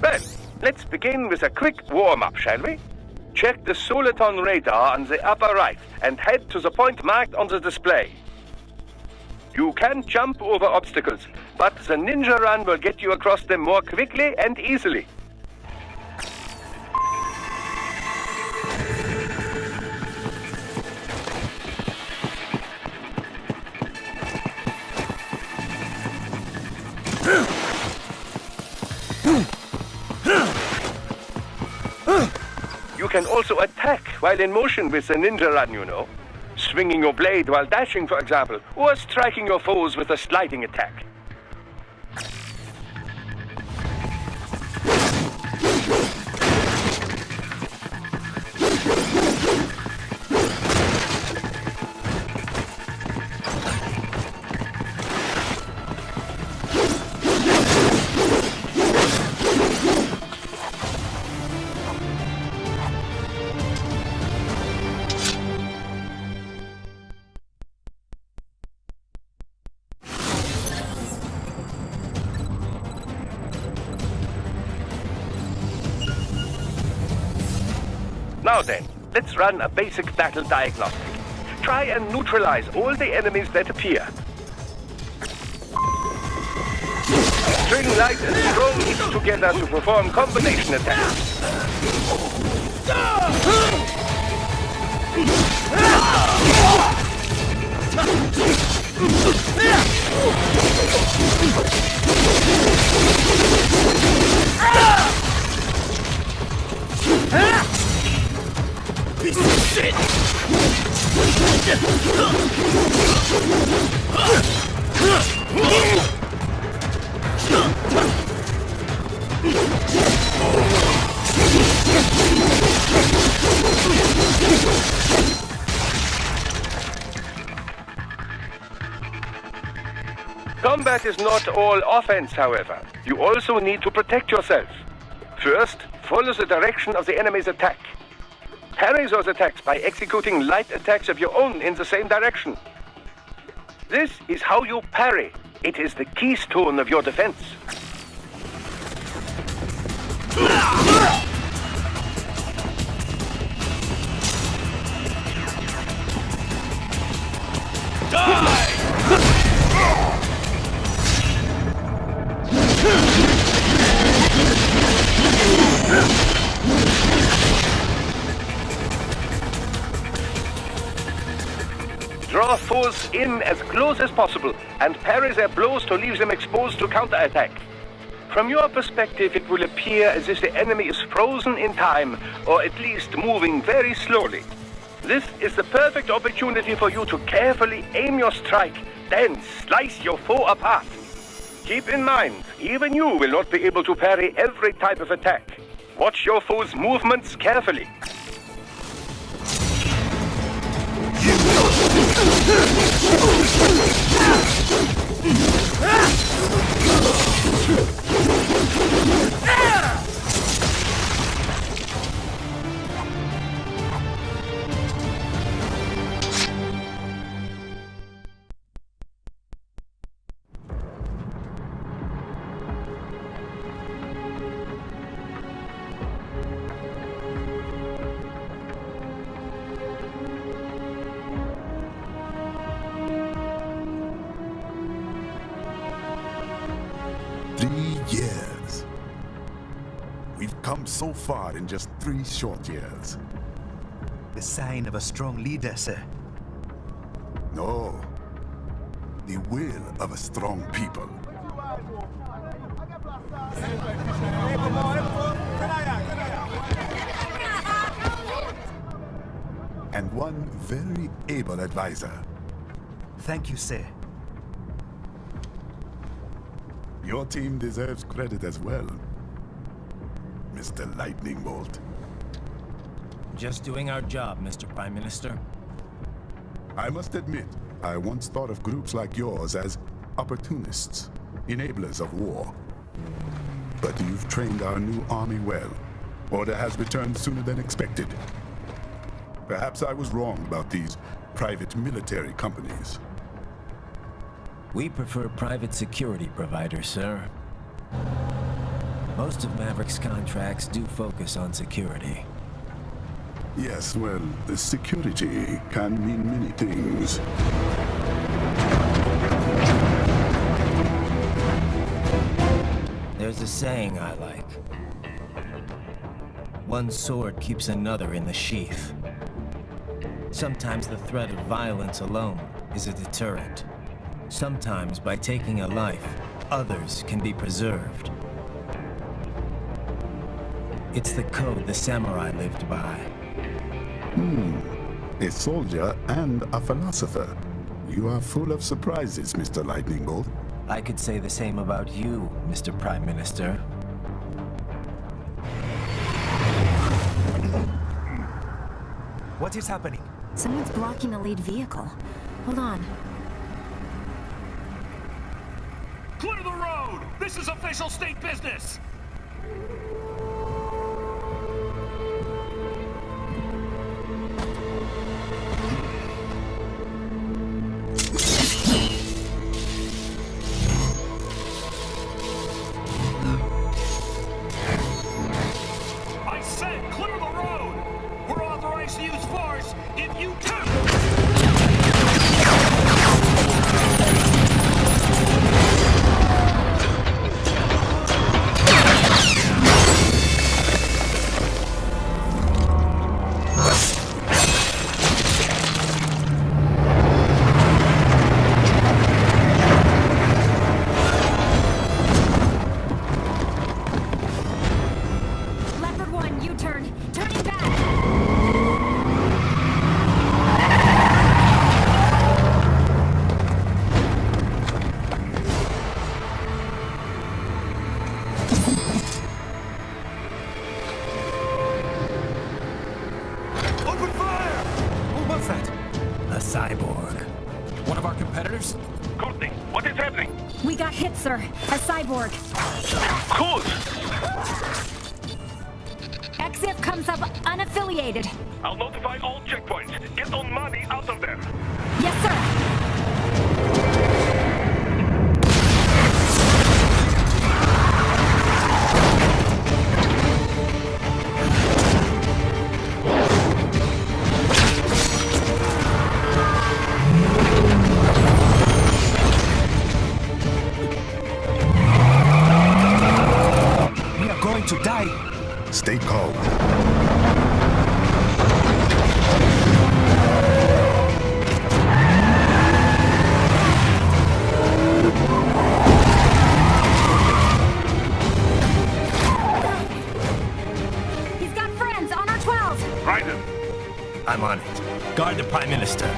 Well, let's begin with a quick warm-up, shall we? Check the Soliton radar on the upper right and head to the point marked on the display. You can jump over obstacles, but the ninja run will get you across them more quickly and easily. You can also attack while in motion with the ninja run, you know. Swinging your blade while dashing, for example, or striking your foes with a sliding attack. Now then, let's run a basic battle diagnostic. Try and neutralize all the enemies that appear. String light and strong hits together to perform combination attacks. Piece of shit! Combat is not all offense, however. You also need to protect yourself. First, follow the direction of the enemy's attack. Parry those attacks by executing light attacks of your own in the same direction. This is how you parry. It is the keystone of your defense. Draw foes in as close as possible and parry their blows to leave them exposed to counterattack. From your perspective, it will appear as if the enemy is frozen in time, or at least moving very slowly. This is the perfect opportunity for you to carefully aim your strike, then slice your foe apart. Keep in mind, even you will not be able to parry every type of attack. Watch your foe's movements carefully. Years. We've come so far in just 3 short years. The sign of a strong leader, sir. No. The will of a strong people. And one very able advisor. Thank you, sir. Your team deserves credit as well, Mr. Lightning Bolt. Just doing our job, Mr. Prime Minister. I must admit, I once thought of groups like yours as opportunists, enablers of war. But you've trained our new army well. Order has returned sooner than expected. Perhaps I was wrong about these private military companies. We prefer private security providers, sir. Most of Maverick's contracts do focus on security. Yes, well, security can mean many things. There's a saying I like. One sword keeps another in the sheath. Sometimes the threat of violence alone is a deterrent. Sometimes by taking a life, others can be preserved. It's the code the samurai lived by. A soldier and a philosopher. You are full of surprises, Mr. Lightning Bolt. I could say the same about you, Mr. Prime Minister. What is happening? Someone's blocking the lead vehicle. Hold on. Clear the road! This is official state business! I said clear the road! We're authorized to use force if you Leopard 1, U-turn. Turning back. open fire! Who was that? A cyborg. One of our competitors? Courtney, what is happening? We got hit, sir. A cyborg. Good. XF comes up unaffiliated. I'll notify all checkpoints. Get on money out of there. Yes, sir. We are going to die. Stay calm. He's got friends on our 12. Raiden, I'm on it. Guard the Prime Minister.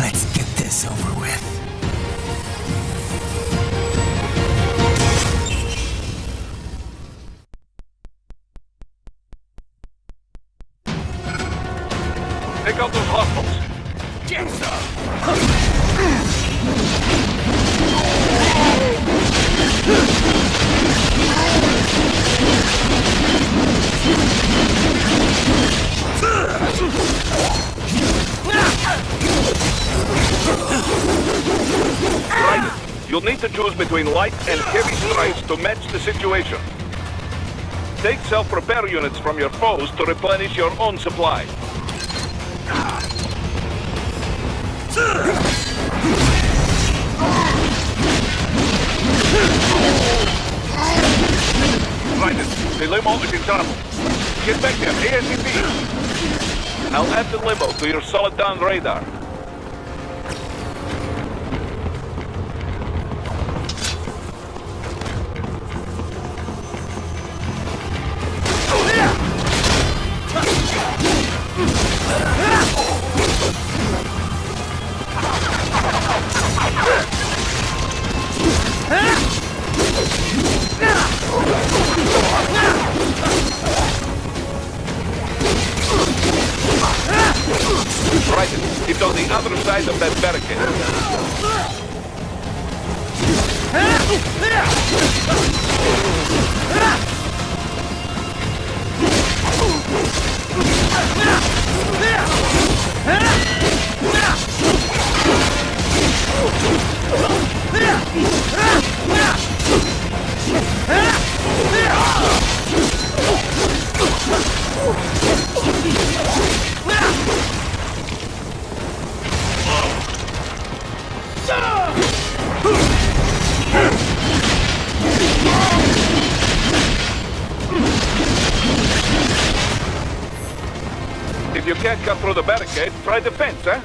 Let's get this over with. take out those hostiles. Yes, sir! Raiden, you'll need to choose between light and heavy strikes to match the situation. Take self-repair units from your foes to replenish your own supply. Raiden, the limo is in trouble. Get back there, ASAP. I'll add the limo to your solid down radar. Right, it's on the other side of that barricade. If you can't cut through the barricade, try the fence, huh?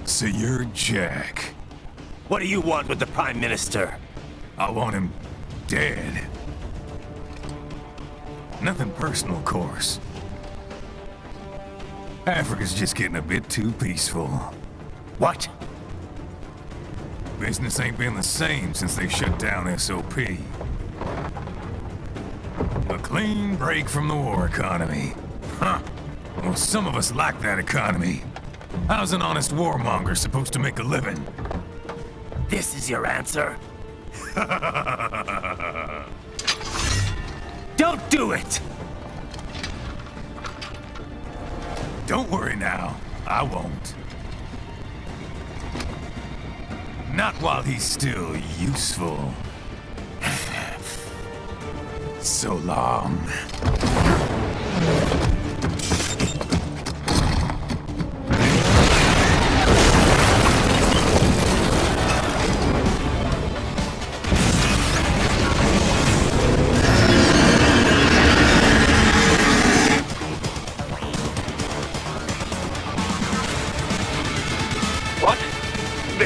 So you're Jack. What do you want with the Prime Minister? I want him dead. Nothing personal, of course. Africa's just getting a bit too peaceful. What? Business ain't been the same since they shut down SOP. A clean break from the war economy. Huh. Well, some of us like that economy. How's an honest warmonger supposed to make a living? This is your answer? Don't do it! Don't worry now. I won't. Not while he's still useful. So long.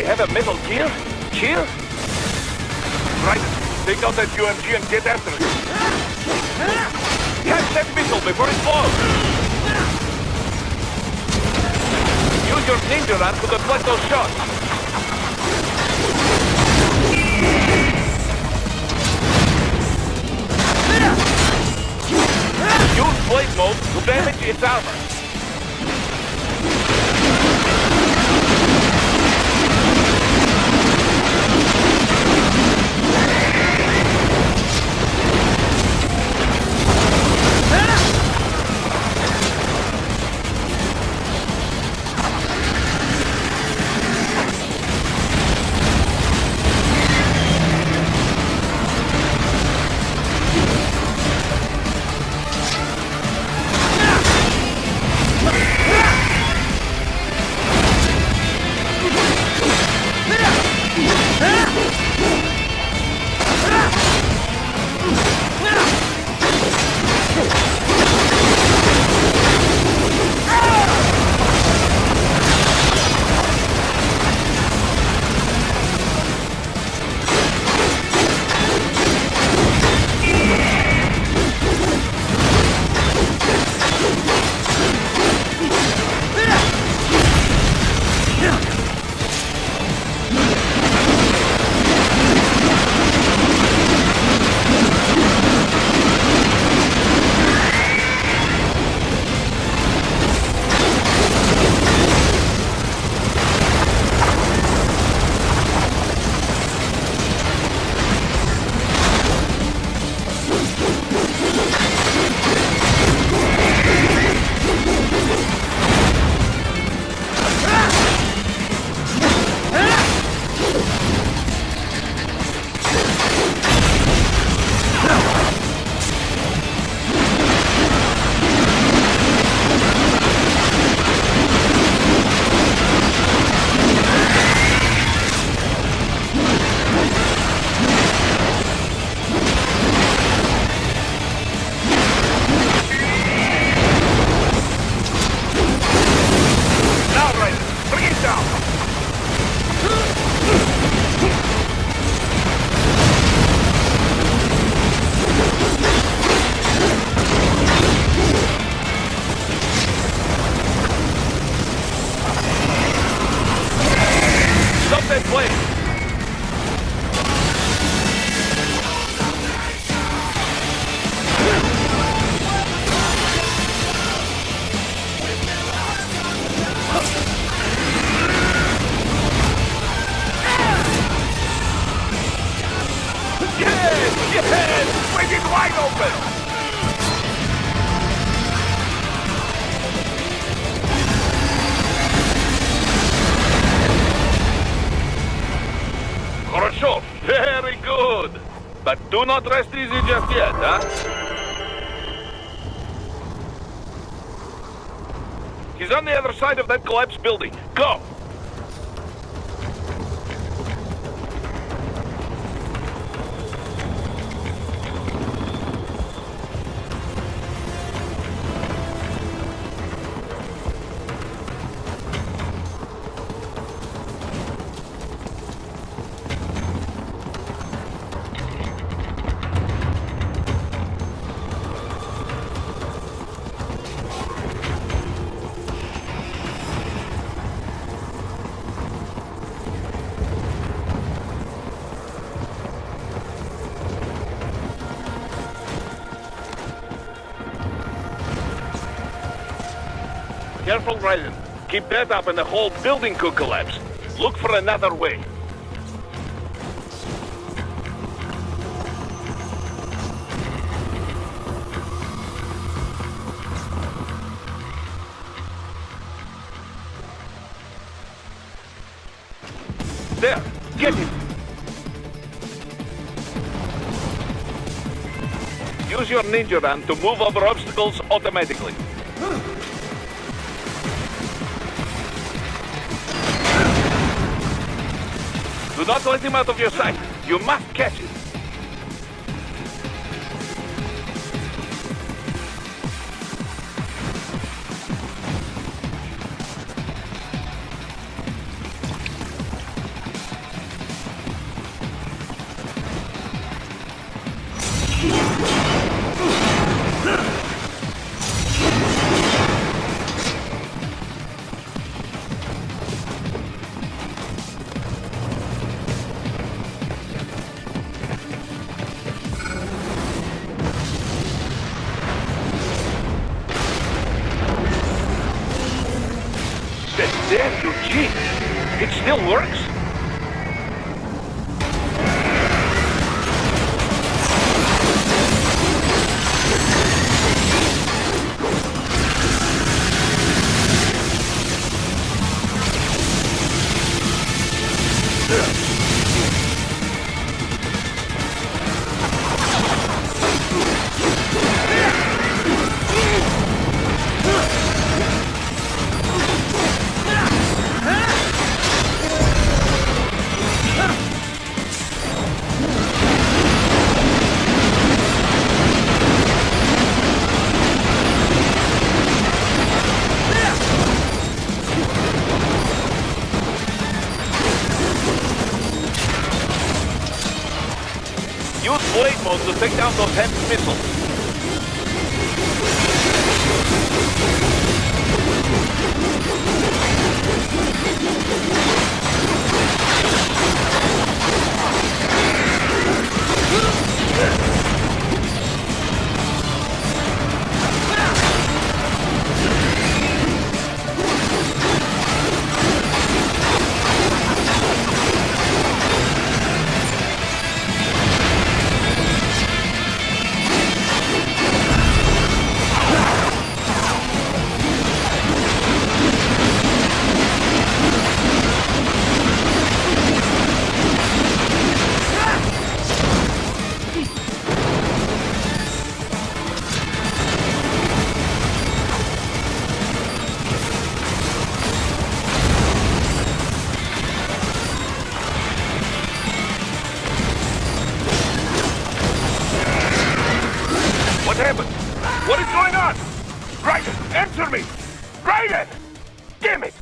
Have a metal gear? Cheer? Right. Take out that UMG and get after it. Catch that missile before it blows. Use your ninja rat to deflect those shots. its armor. Very good. But do not rest easy just yet, huh? He's on the other side of that collapsed building. Go! Careful, Raiden. Keep that up and the whole building could collapse. Look for another way. There! Get him! Use your ninja run to move over obstacles automatically. Do not let him out of your sight. You must catch him. damn you, gee! It still works? Use blade mode to take down those heavy missiles. What happened? What is going on? Raiden, answer me! Raiden! Damn it!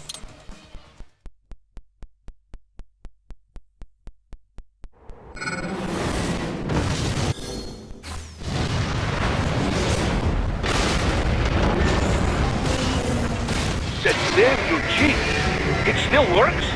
That damn you, gee! It still works?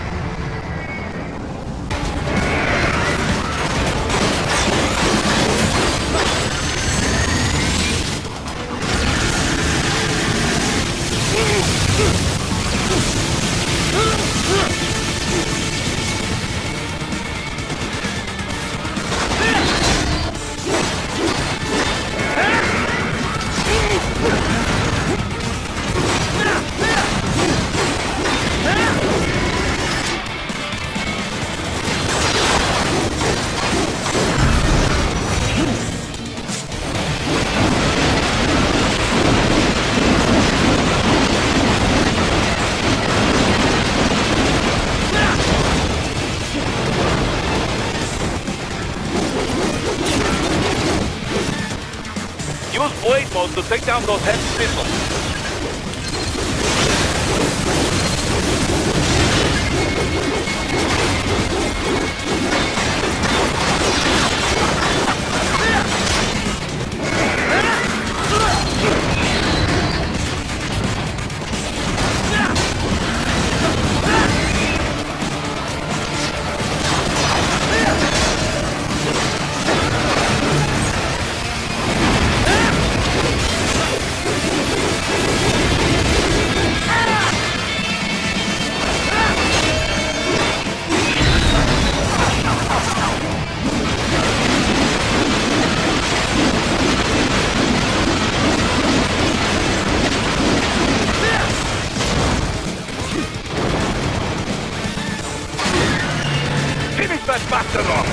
Use blade mode to take down those heavy missiles. Finish that bastard off!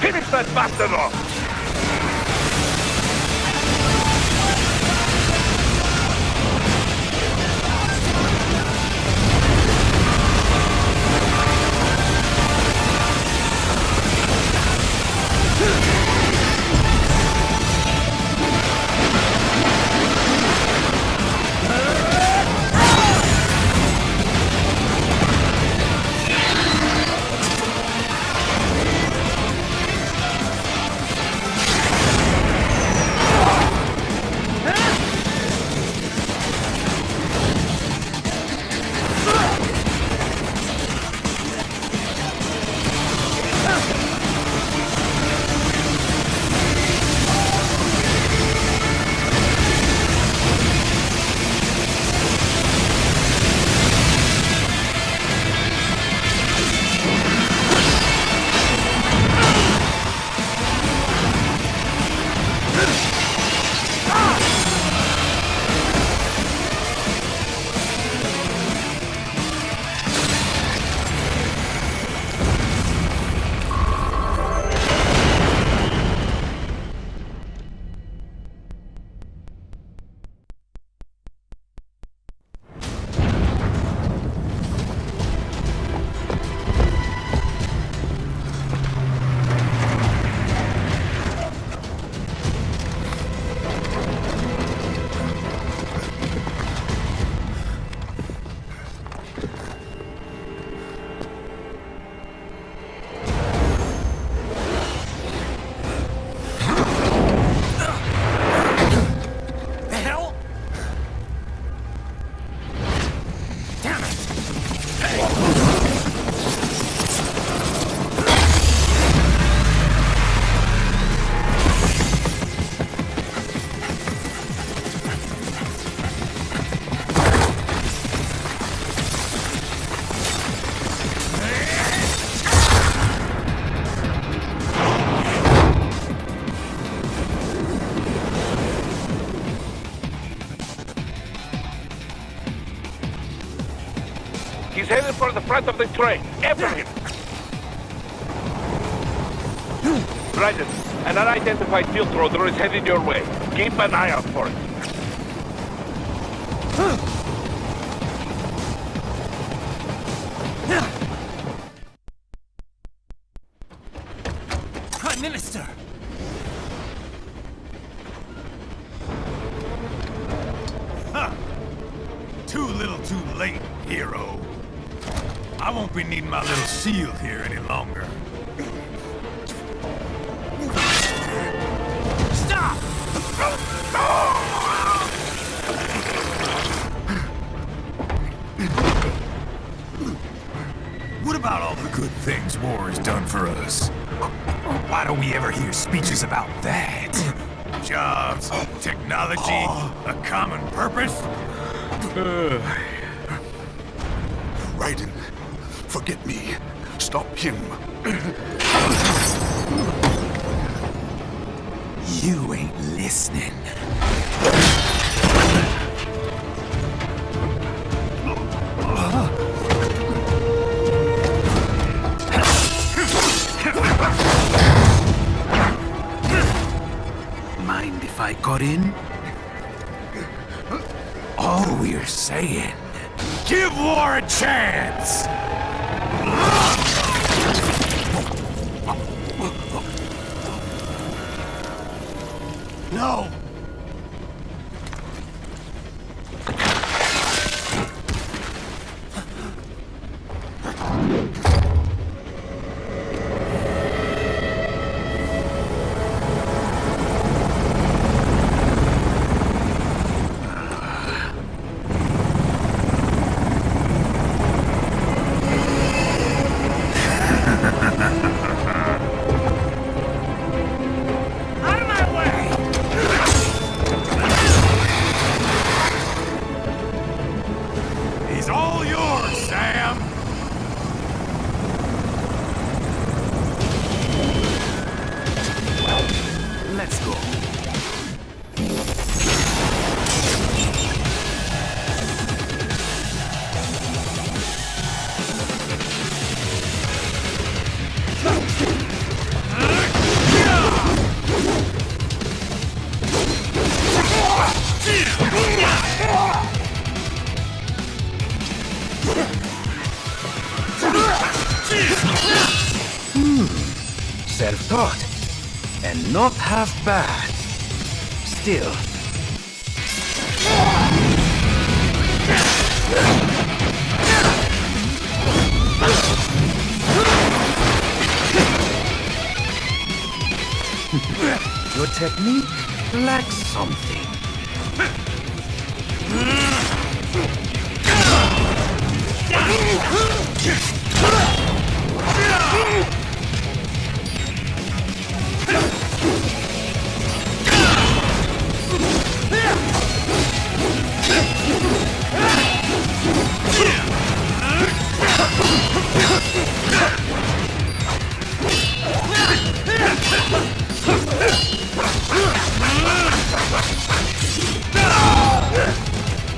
Finish that bastard off! headed for the front of the train. After him! Raiden, an unidentified field roader is headed your way. Keep an eye out for it. Prime Minister! Too little too late, hero. I won't be needing my little shield here any longer. Stop! What about all the good things war has done for us? Why don't we ever hear speeches about that? Jobs, technology, a common purpose? Raiden, forget me. Stop him. You ain't listening. Mind if I got in? All we're saying, give war a chance! No! He's all yours, Sam! Let's go. Self-taught. And not half bad. Still. Your technique lacks something.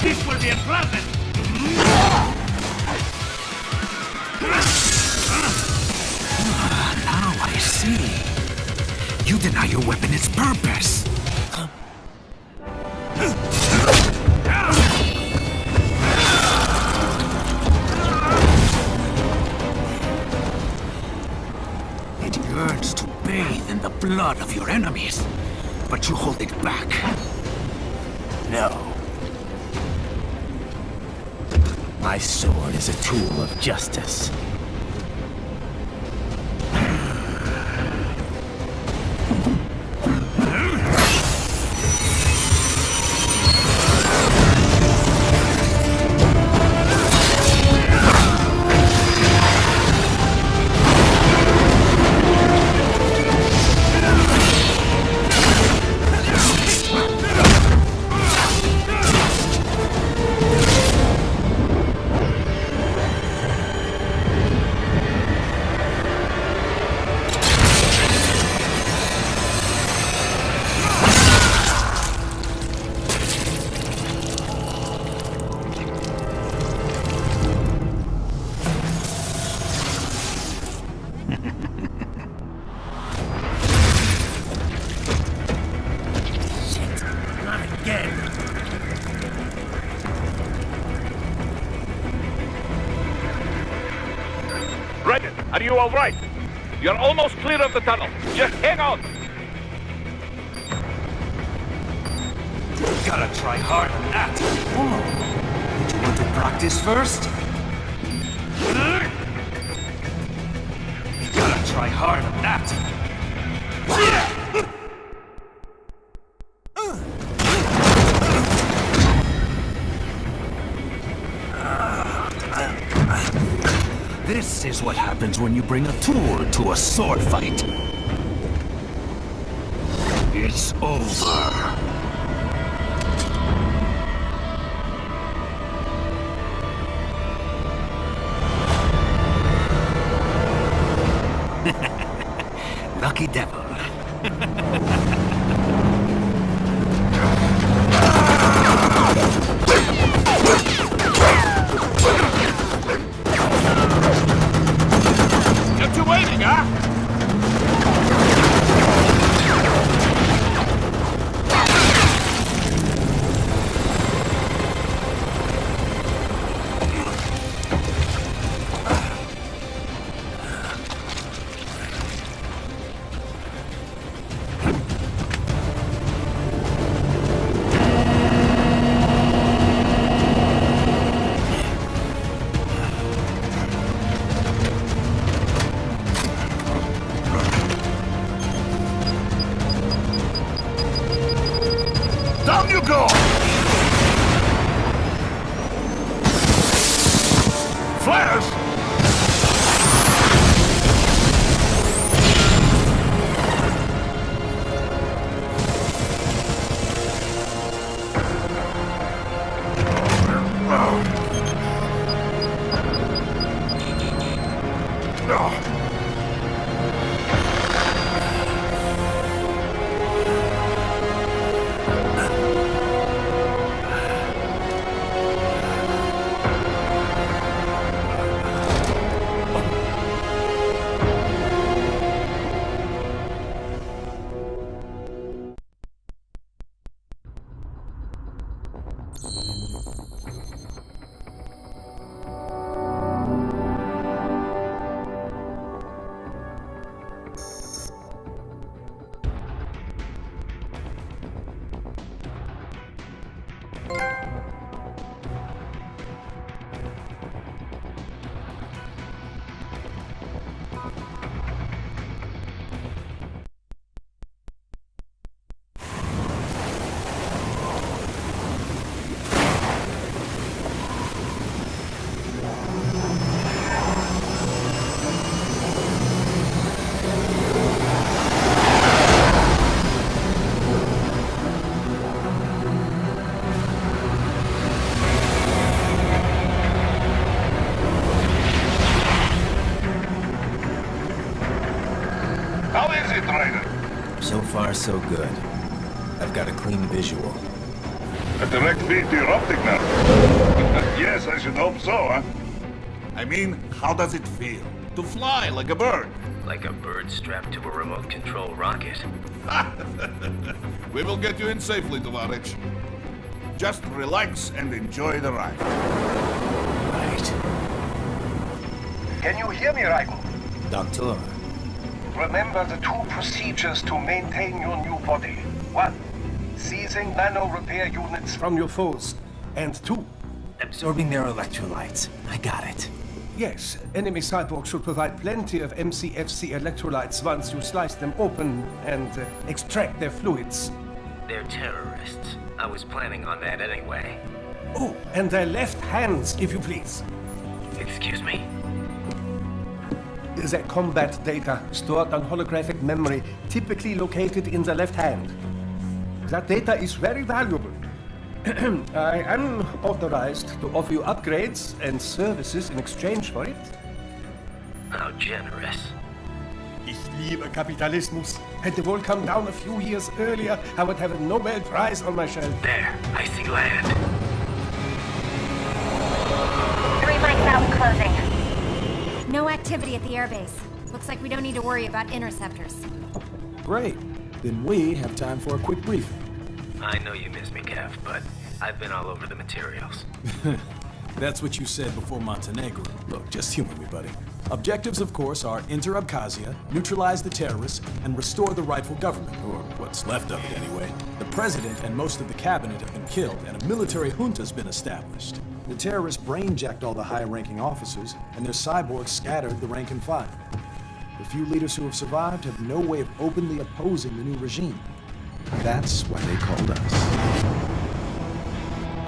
This will be unpleasant! Now I see. You deny your weapon its purpose. It yearns to bathe in the blood of your enemies, but you hold it back. No. My sword is a tool of justice. Shit, not again. Regan, are you all right? You're almost clear of the tunnel. Just hang on. Gotta try harder than that. Oh. Would you want to practice first? Gotta try harder than that. This is what happens when you bring a tool to a sword fight. It's over. Lucky devil. You're too waiting, huh? Down you go! Flares! How is it, Ryder? So far, so good. I've got a clean visual. A direct feed to your optic nerve. Yes, I should hope so, huh? I mean, how does it feel? To fly like a bird? Like a bird strapped to a remote control rocket. We will get you in safely, Tovarich. Just relax and enjoy the ride. Right. Can you hear me, Raiko? Doctor. Remember the two procedures to maintain your new body. 1. Seizing nano repair units from your foes. And 2. Absorbing their electrolytes. I got it. Yes, enemy cyborgs should provide plenty of MCFC electrolytes once you slice them open and extract their fluids. They're terrorists. I was planning on that anyway. Oh, and their left hands, if you please. Excuse me? Their combat data stored on holographic memory, typically located in the left hand. That data is very valuable. I am authorized to offer you upgrades and services in exchange for it. How generous. Ich liebe Kapitalismus. Had the world come down a few years earlier, I would have a Nobel Prize on my shelf. There, I see land. 3 mics out closing. No activity at the airbase. Looks like we don't need to worry about interceptors. Great. Then we have time for a quick briefing. I know you miss me, Kev, but I've been all over the materials. That's what you said before Montenegro. Look, just humor me, buddy. Objectives, of course, are enter Abkhazia, neutralize the terrorists, and restore the rightful government, or what's left of it anyway. The president and most of the cabinet have been killed, and a military junta's been established. The terrorists brain-jacked all the high-ranking officers, and their cyborgs scattered the rank and file. The few leaders who have survived have no way of openly opposing the new regime. That's why they called us.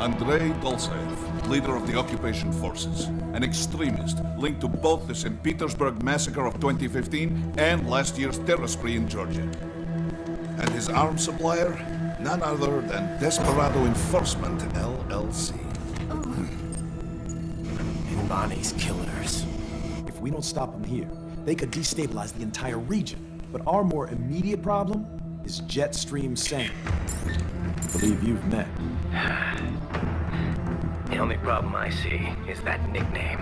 Andrei Dolzaev, leader of the occupation forces, an extremist linked to both the St. Petersburg massacre of 2015 and last year's terror spree in Georgia. And his arms supplier, none other than Desperado Enforcement, LLC. And Bonnie's killers. If we don't stop them here, they could destabilize the entire region. But our more immediate problem is Jetstream Sane. I believe you've met. The only problem I see is that nickname.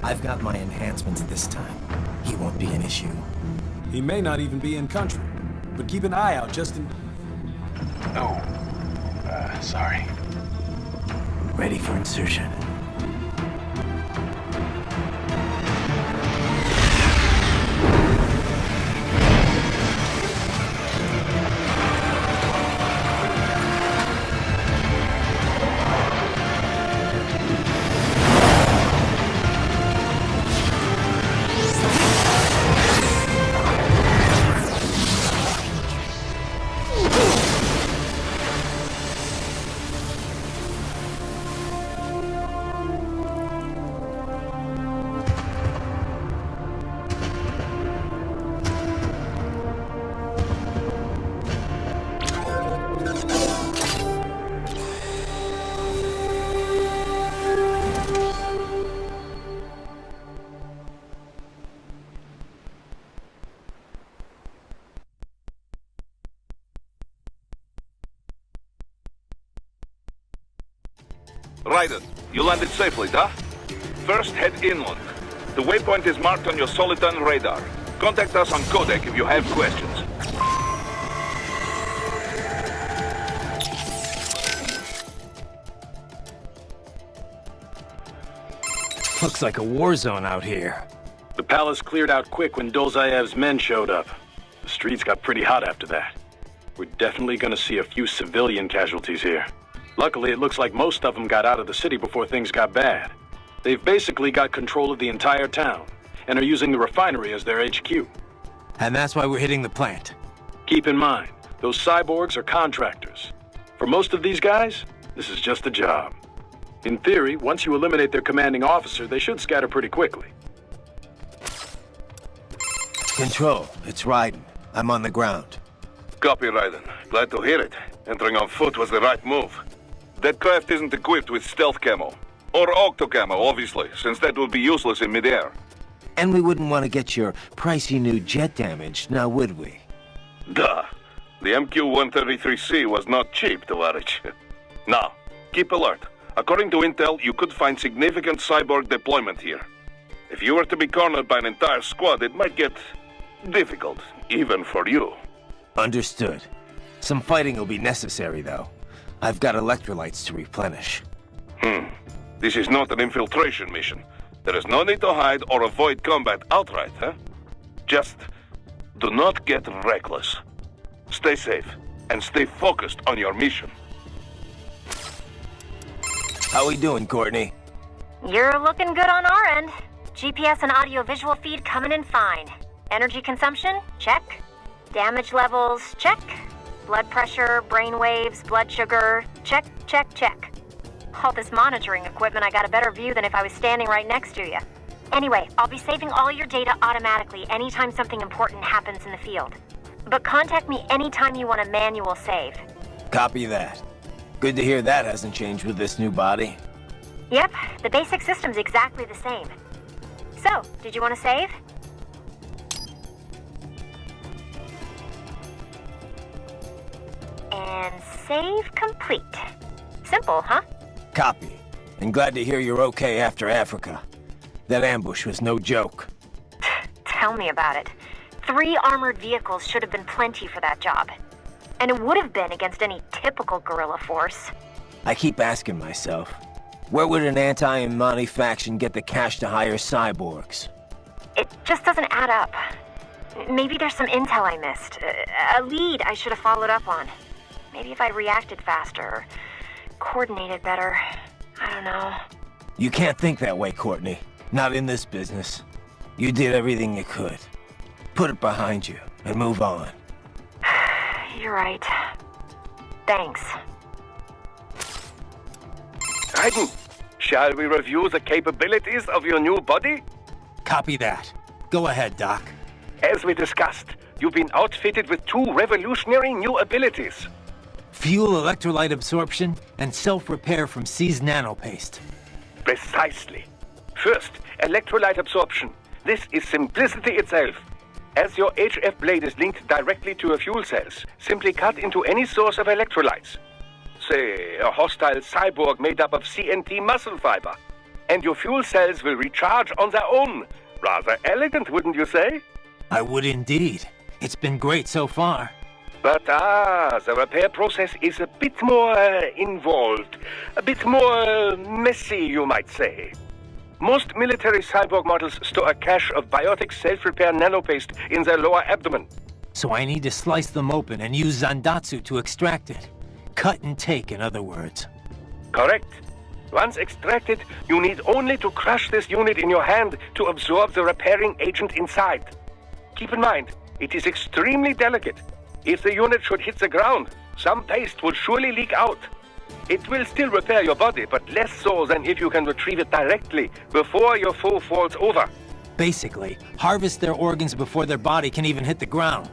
I've got my enhancements this time. He won't be an issue. He may not even be in country, but keep an eye out just in... Oh, sorry. Ready for insertion. Raiden, you landed safely, duh? First, head inland. The waypoint is marked on your Soliton radar. Contact us on Codec if you have questions. Looks like a war zone out here. The palace cleared out quick when Dolzaev's men showed up. The streets got pretty hot after that. We're definitely gonna see a few civilian casualties here. Luckily, it looks like most of them got out of the city before things got bad. They've basically got control of the entire town, and are using the refinery as their HQ. And that's why we're hitting the plant. Keep in mind, those cyborgs are contractors. For most of these guys, this is just a job. In theory, once you eliminate their commanding officer, they should scatter pretty quickly. Control, it's Raiden. I'm on the ground. Copy, Raiden. Glad to hear it. Entering on foot was the right move. That craft isn't equipped with stealth camo. Or octo camo, obviously, since that would be useless in midair. And we wouldn't want to get your pricey new jet damaged, now would we? Duh. The MQ-133C was not cheap, Tovarich. Now, keep alert. According to intel, you could find significant cyborg deployment here. If you were to be cornered by an entire squad, it might get difficult, even for you. Understood. Some fighting will be necessary, though. I've got electrolytes to replenish. This is not an infiltration mission. There is no need to hide or avoid combat outright, huh? Just do not get reckless. Stay safe, and stay focused on your mission. How we doing, Courtney? You're looking good on our end. GPS and audio-visual feed coming in fine. Energy consumption? Check. Damage levels? Check. Blood pressure, brain waves, blood sugar? Check, check, check. All this monitoring equipment, I got a better view than if I was standing right next to you. Anyway, I'll be saving all your data automatically anytime something important happens in the field. But contact me anytime you want a manual save. Copy that. Good to hear that hasn't changed with this new body. Yep, the basic system's exactly the same. So, did you want to save? And save complete. Simple, huh? Copy. And glad to hear you're okay after Africa. That ambush was no joke. Tell me about it. 3 armored vehicles should have been plenty for that job. And it would have been against any typical guerrilla force. I keep asking myself, where would an anti-Imani faction get the cash to hire cyborgs? It just doesn't add up. Maybe there's some intel I missed. A lead I should have followed up on. Maybe if I reacted faster, or coordinated better. I don't know. You can't think that way, Courtney. Not in this business. You did everything you could. Put it behind you and move on. You're right. Thanks. Raiden, shall we review the capabilities of your new body? Copy that. Go ahead, Doc. As we discussed, you've been outfitted with 2 revolutionary new abilities. Fuel electrolyte absorption and self-repair from seized nanopaste. Precisely. First, electrolyte absorption. This is simplicity itself. As your HF blade is linked directly to your fuel cells, simply cut into any source of electrolytes. Say, a hostile cyborg made up of CNT muscle fiber. And your fuel cells will recharge on their own. Rather elegant, wouldn't you say? I would indeed. It's been great so far. But the repair process is a bit more involved. A bit more messy, you might say. Most military cyborg models store a cache of biotic self-repair nanopaste in their lower abdomen. So I need to slice them open and use Zandatsu to extract it. Cut and take, in other words. Correct. Once extracted, you need only to crush this unit in your hand to absorb the repairing agent inside. Keep in mind, it is extremely delicate. If the unit should hit the ground, some paste will surely leak out. It will still repair your body, but less so than if you can retrieve it directly before your foe falls over. Basically, harvest their organs before their body can even hit the ground.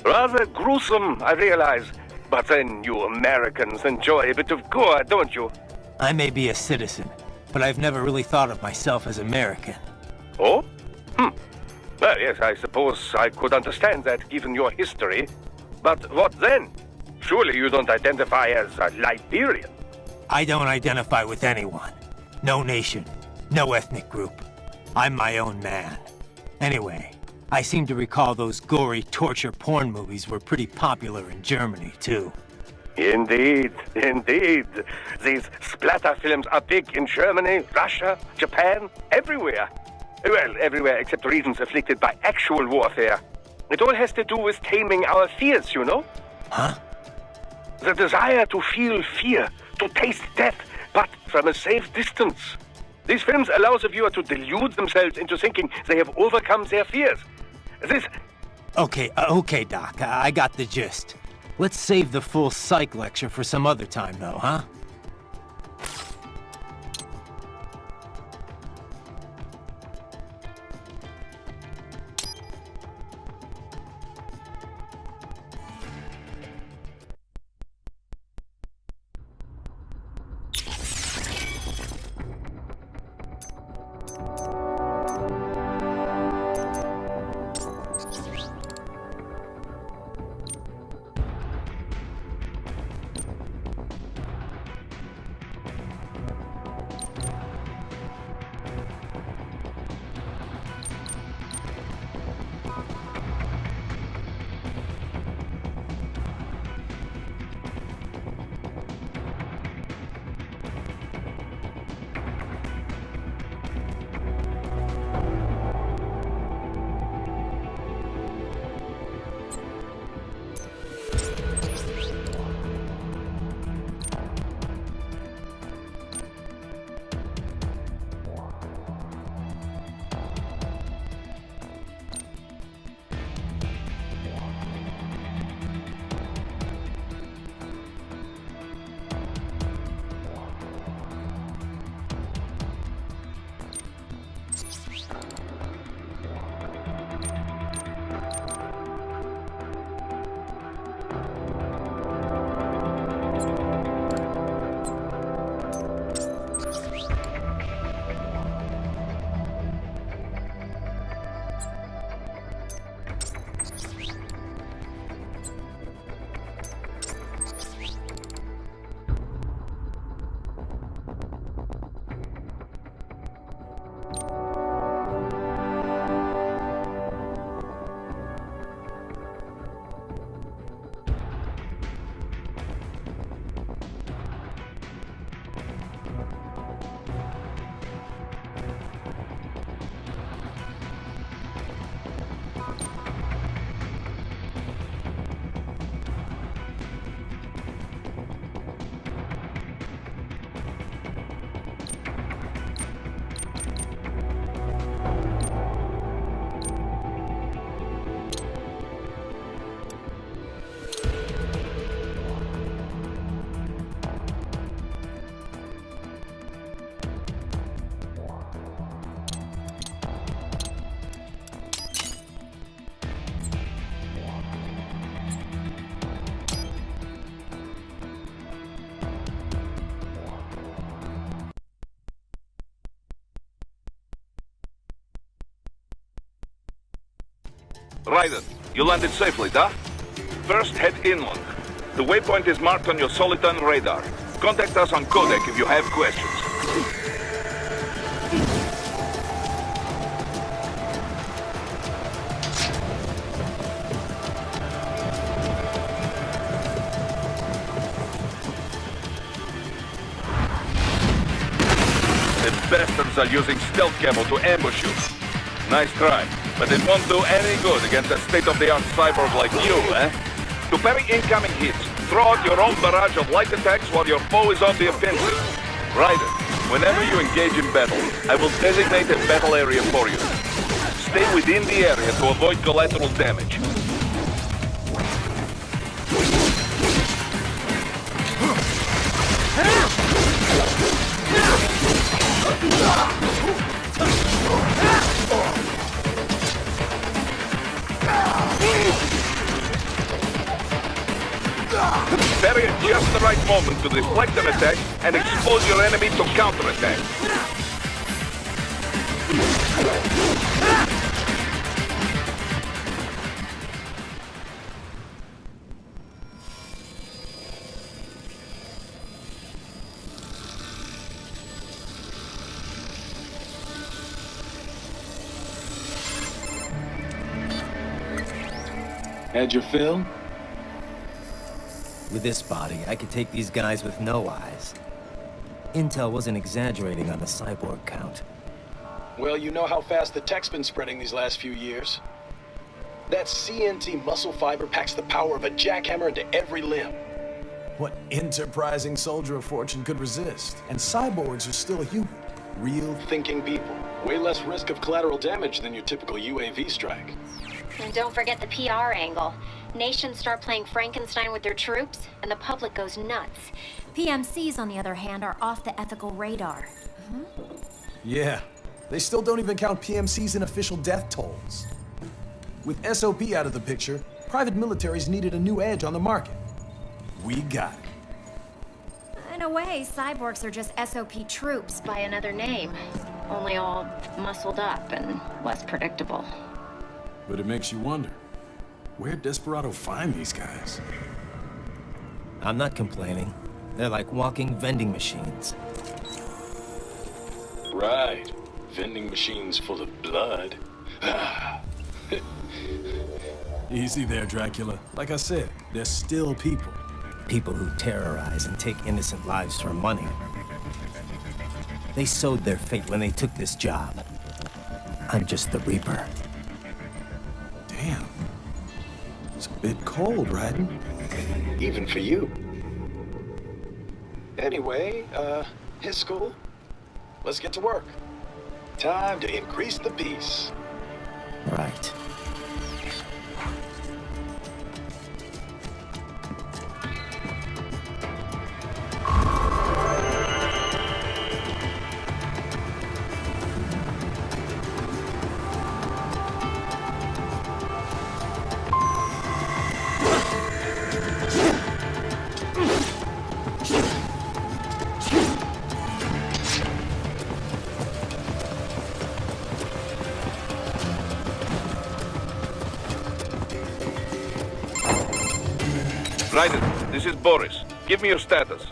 Rather gruesome, I realize. But then you Americans enjoy a bit of gore, don't you? I may be a citizen, but I've never really thought of myself as American. Oh? Well, yes, I suppose I could understand that given your history. But what then? Surely you don't identify as a Liberian. I don't identify with anyone. No nation. No ethnic group. I'm my own man. Anyway, I seem to recall those gory torture porn movies were pretty popular in Germany, too. Indeed, indeed. These splatter films are big in Germany, Russia, Japan, everywhere. Well, everywhere except regions afflicted by actual warfare. It all has to do with taming our fears, you know? Huh? The desire to feel fear, to taste death, but from a safe distance. These films allow the viewer to delude themselves into thinking they have overcome their fears. This... Okay, Doc, I got the gist. Let's save the full psych lecture for some other time, though, huh? Raiden, you landed safely, da? First, head inland. The waypoint is marked on your Soliton radar. Contact us on Codec if you have questions. The bastards are using stealth camo to ambush you. Nice try, but it won't do any good against a state-of-the-art cyborg like you, eh? To parry incoming hits, throw out your own barrage of light attacks while your foe is on the offensive. Raiden, whenever you engage in battle, I will designate a battle area for you. Stay within the area to avoid collateral damage. Parry at just the right moment to deflect an attack and expose your enemy to counterattack. Had your fill? With this body, I could take these guys with no eyes. Intel wasn't exaggerating on the cyborg count. Well, you know how fast the tech's been spreading these last few years. That CNT muscle fiber packs the power of a jackhammer into every limb. What enterprising soldier of fortune could resist? And cyborgs are still human. Real thinking people. Way less risk of collateral damage than your typical UAV strike. And don't forget the PR angle. Nations start playing Frankenstein with their troops, and the public goes nuts. PMCs, on the other hand, are off the ethical radar. Yeah, they still don't even count PMCs in official death tolls. With SOP out of the picture, private militaries needed a new edge on the market. We got it. In a way, cyborgs are just SOP troops by another name. Only all muscled up and less predictable. But it makes you wonder, where'd Desperado find these guys? I'm not complaining. They're like walking vending machines. Right. Vending machines full of blood. Easy there, Dracula. Like I said, they're still people. People who terrorize and take innocent lives for money. They sowed their fate when they took this job. I'm just the Reaper. Damn. It's a bit cold, Raiden. Even for you. Anyway, his school. Let's get to work. Time to increase the peace. Right. Raiden, this is Boris. Give me your status.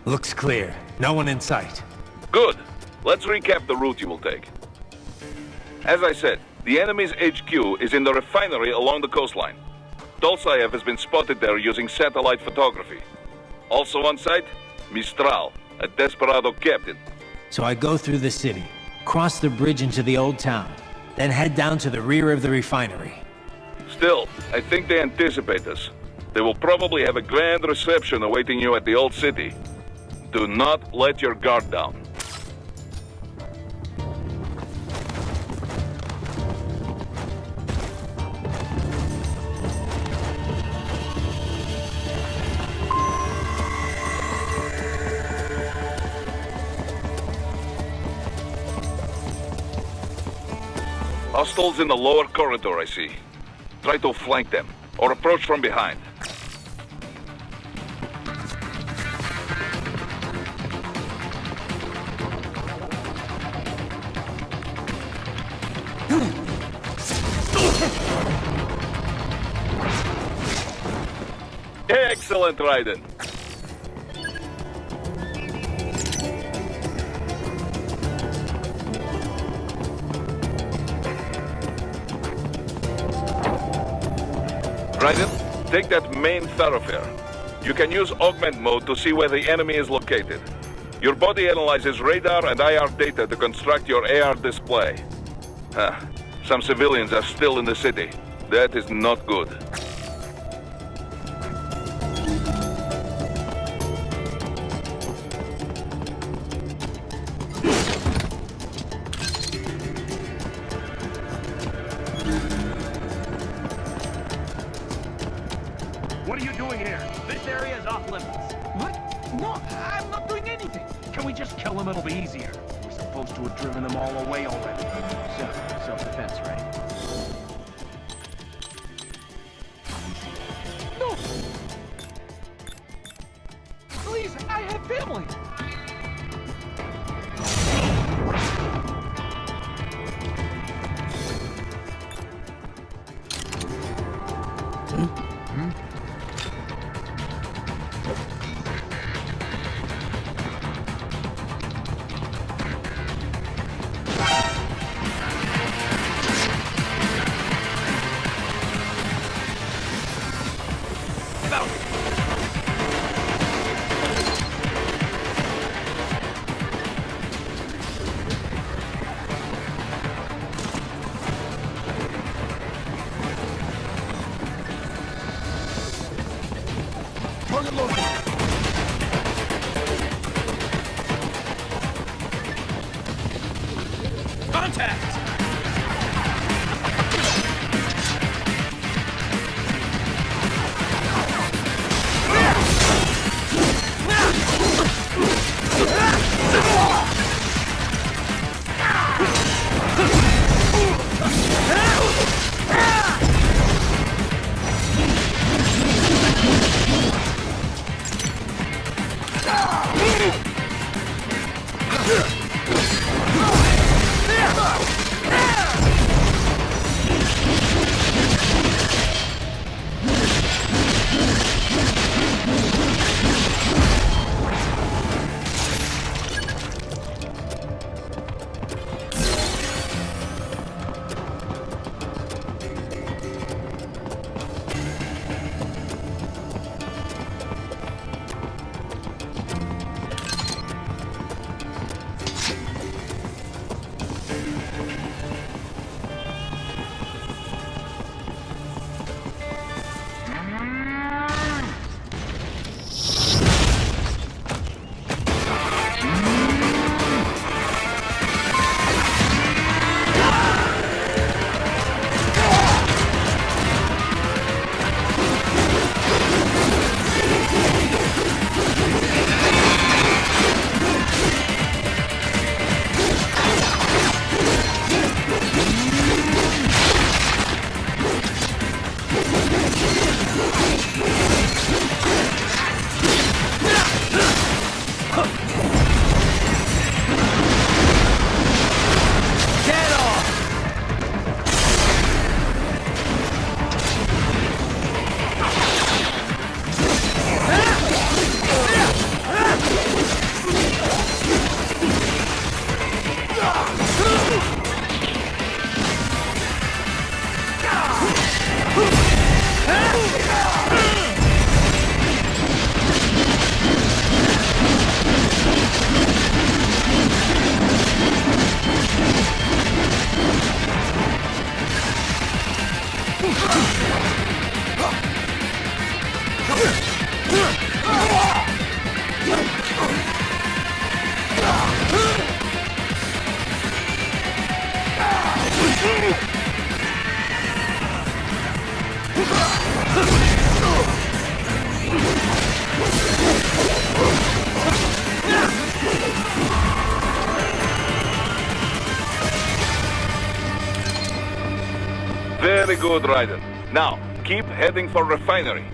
Looks clear. No one in sight. Good. Let's recap the route you will take. As I said, the enemy's HQ is in the refinery along the coastline. Dolzaev has been spotted there using satellite photography. Also on site, Mistral, a Desperado captain. So I go through the city, cross the bridge into the old town, then head down to the rear of the refinery. Still, I think they anticipate us. They will probably have a grand reception awaiting you at the old city. Do not let your guard down. Hostiles in the lower corridor, I see. Try to flank them, or approach from behind. Excellent, Raiden. Raiden, take that main thoroughfare. You can use augment mode to see where the enemy is located. Your body analyzes radar and IR data to construct your AR display. Some civilians are still in the city. That is not good. What are you doing here? This area is off limits. What? No, I'm not doing anything. Can we just kill them? It'll be easier. We're supposed to have driven them all away already. Self-defense, right? No! Please, I have family! Very good, Raiden. Now, keep heading for refinery.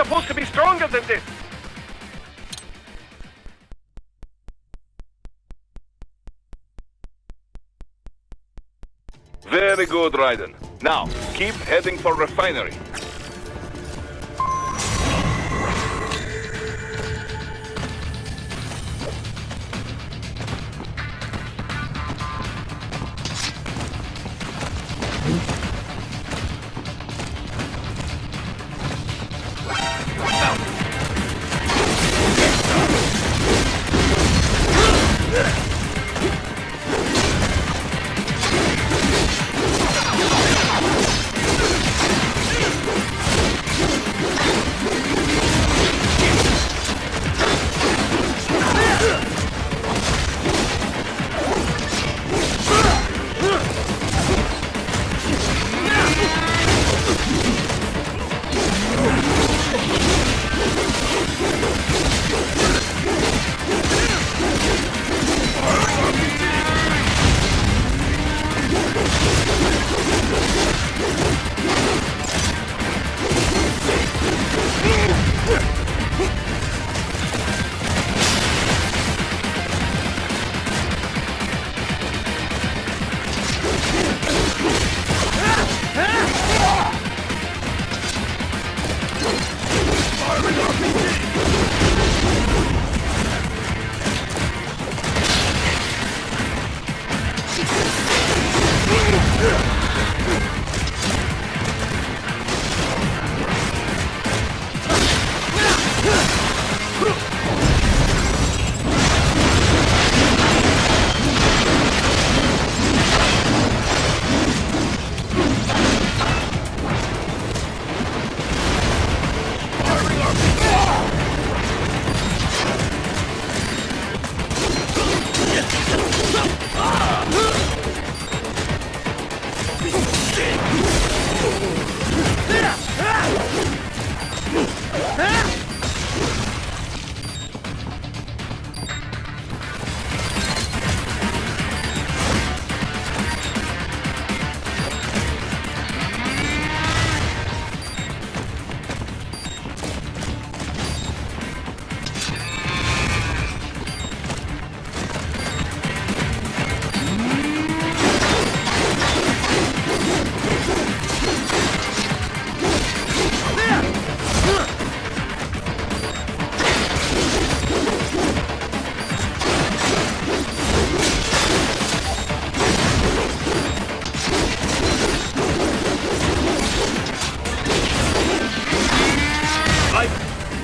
supposed to be stronger than this. Very good, Raiden. Now, keep heading for refinery.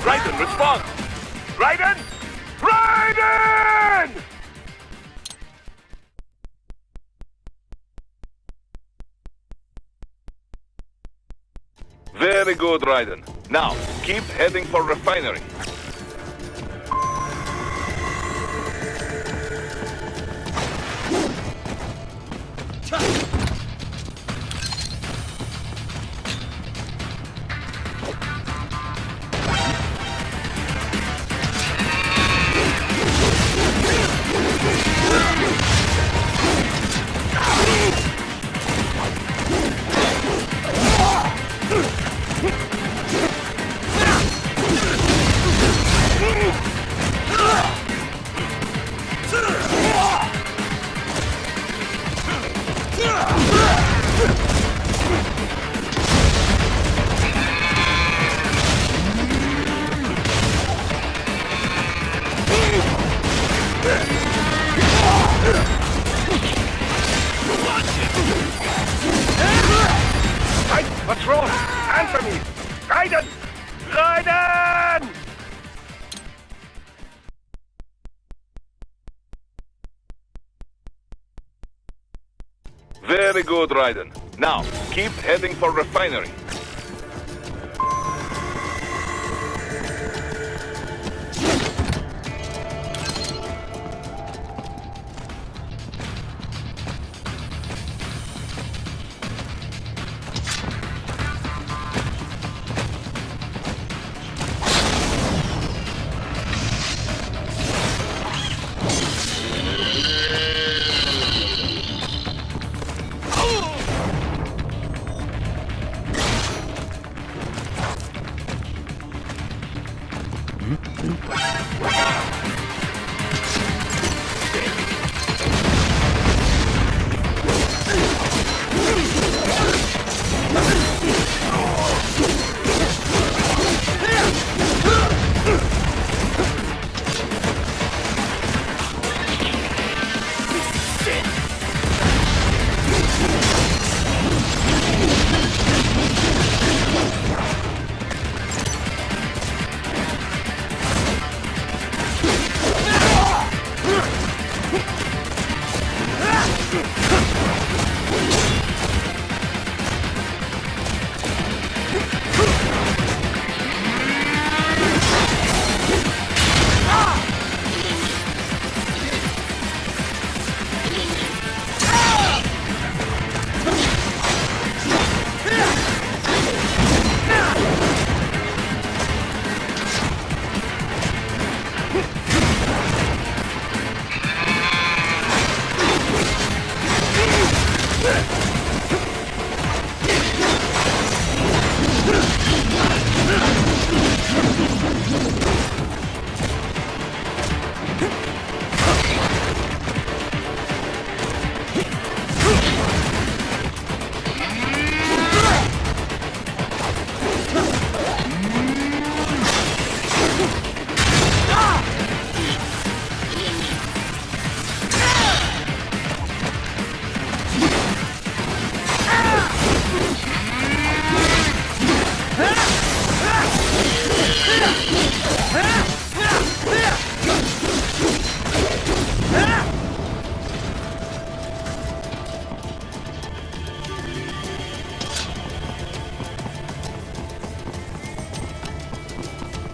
Raiden, respond! Raiden! Raiden! Very good, Raiden. Now, keep heading for refinery. What's wrong? Answer me! Raiden! Raiden! Very good, Raiden. Now, keep heading for refinery.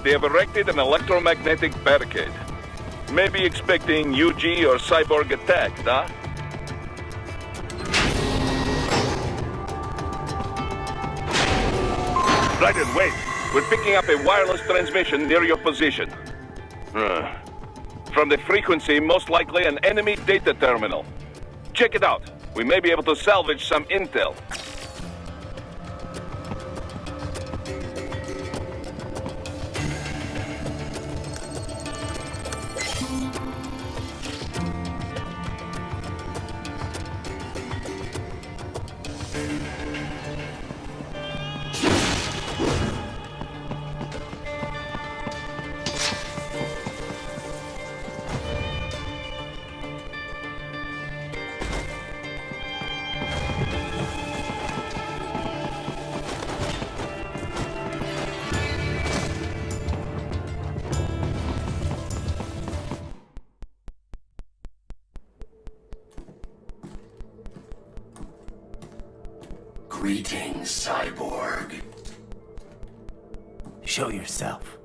They have erected an electromagnetic barricade. Maybe expecting UG or cyborg attack, huh? Right, and wait. We're picking up a wireless transmission near your position. From the frequency, most likely an enemy data terminal. Check it out. We may be able to salvage some intel. Greetings, cyborg. Show yourself.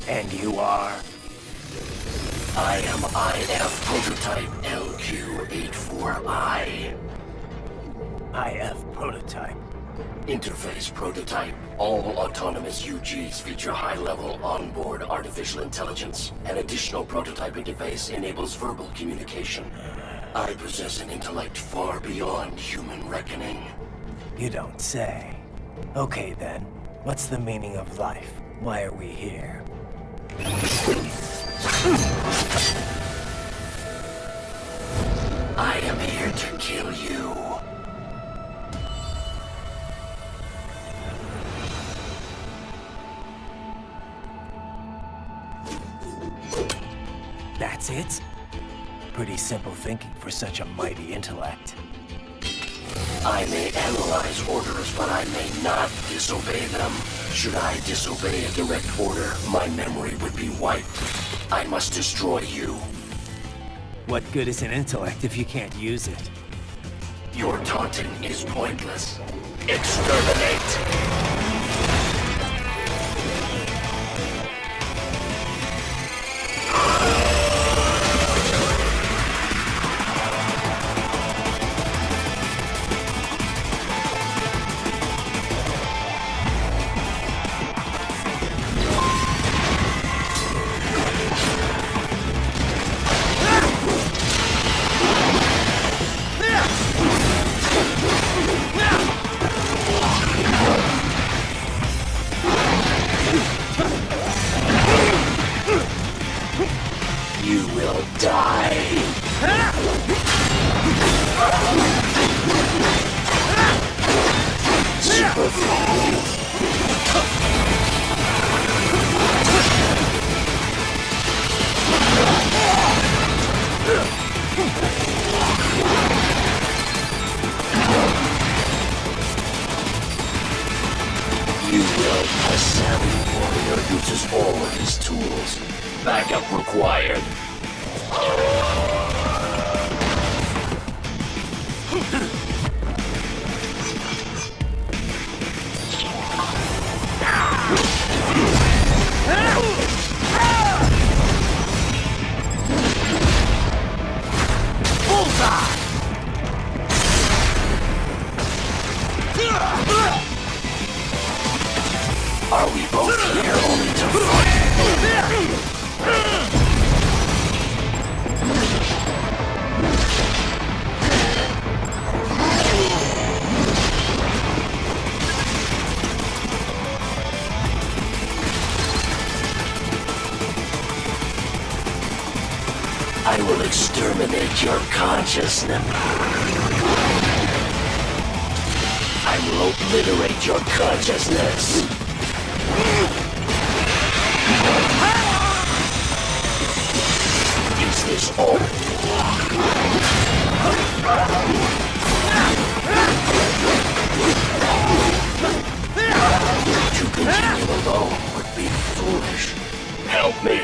And you are? I am IF Prototype LQ84I. IF Prototype. Interface Prototype. All autonomous UGs feature high-level onboard artificial intelligence. An additional prototype interface enables verbal communication. I possess an intellect far beyond human reckoning. You don't say. Okay then, what's the meaning of life? Why are we here? I am here to kill you. That's it? Pretty simple thinking for such a mighty intellect. I may analyze orders, but I may not disobey them. Should I disobey a direct order, my memory would be wiped. I must destroy you. What good is an intellect if you can't use it? Your taunting is pointless. Exterminate! You will die. You will. A savvy warrior uses all of his tools. Backup required. Are we both here only to fight? I will exterminate your consciousness. I will obliterate your consciousness. Is this all? To continue alone would be foolish. Help me.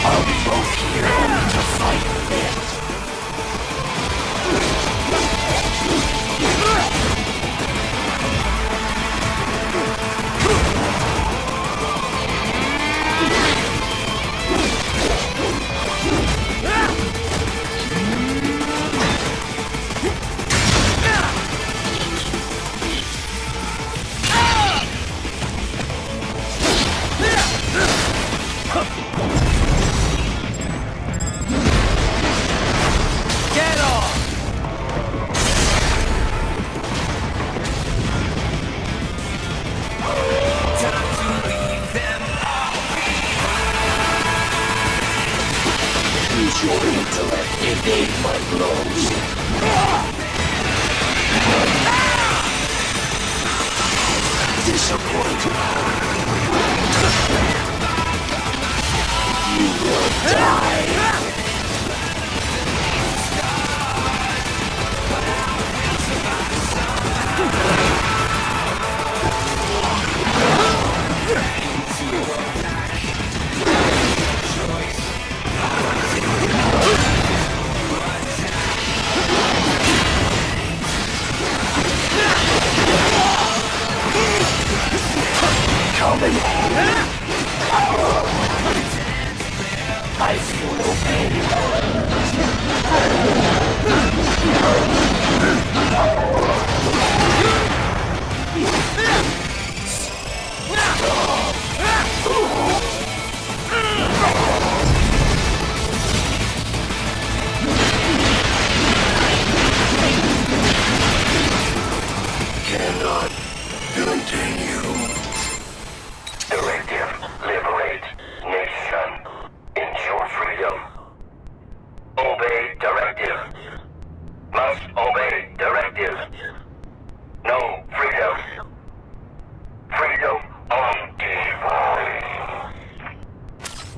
Are we both here only to fight it? Get off! Time to leave them all behind. Use your intellect, evade my blows. Disappointed. You will die. Coming.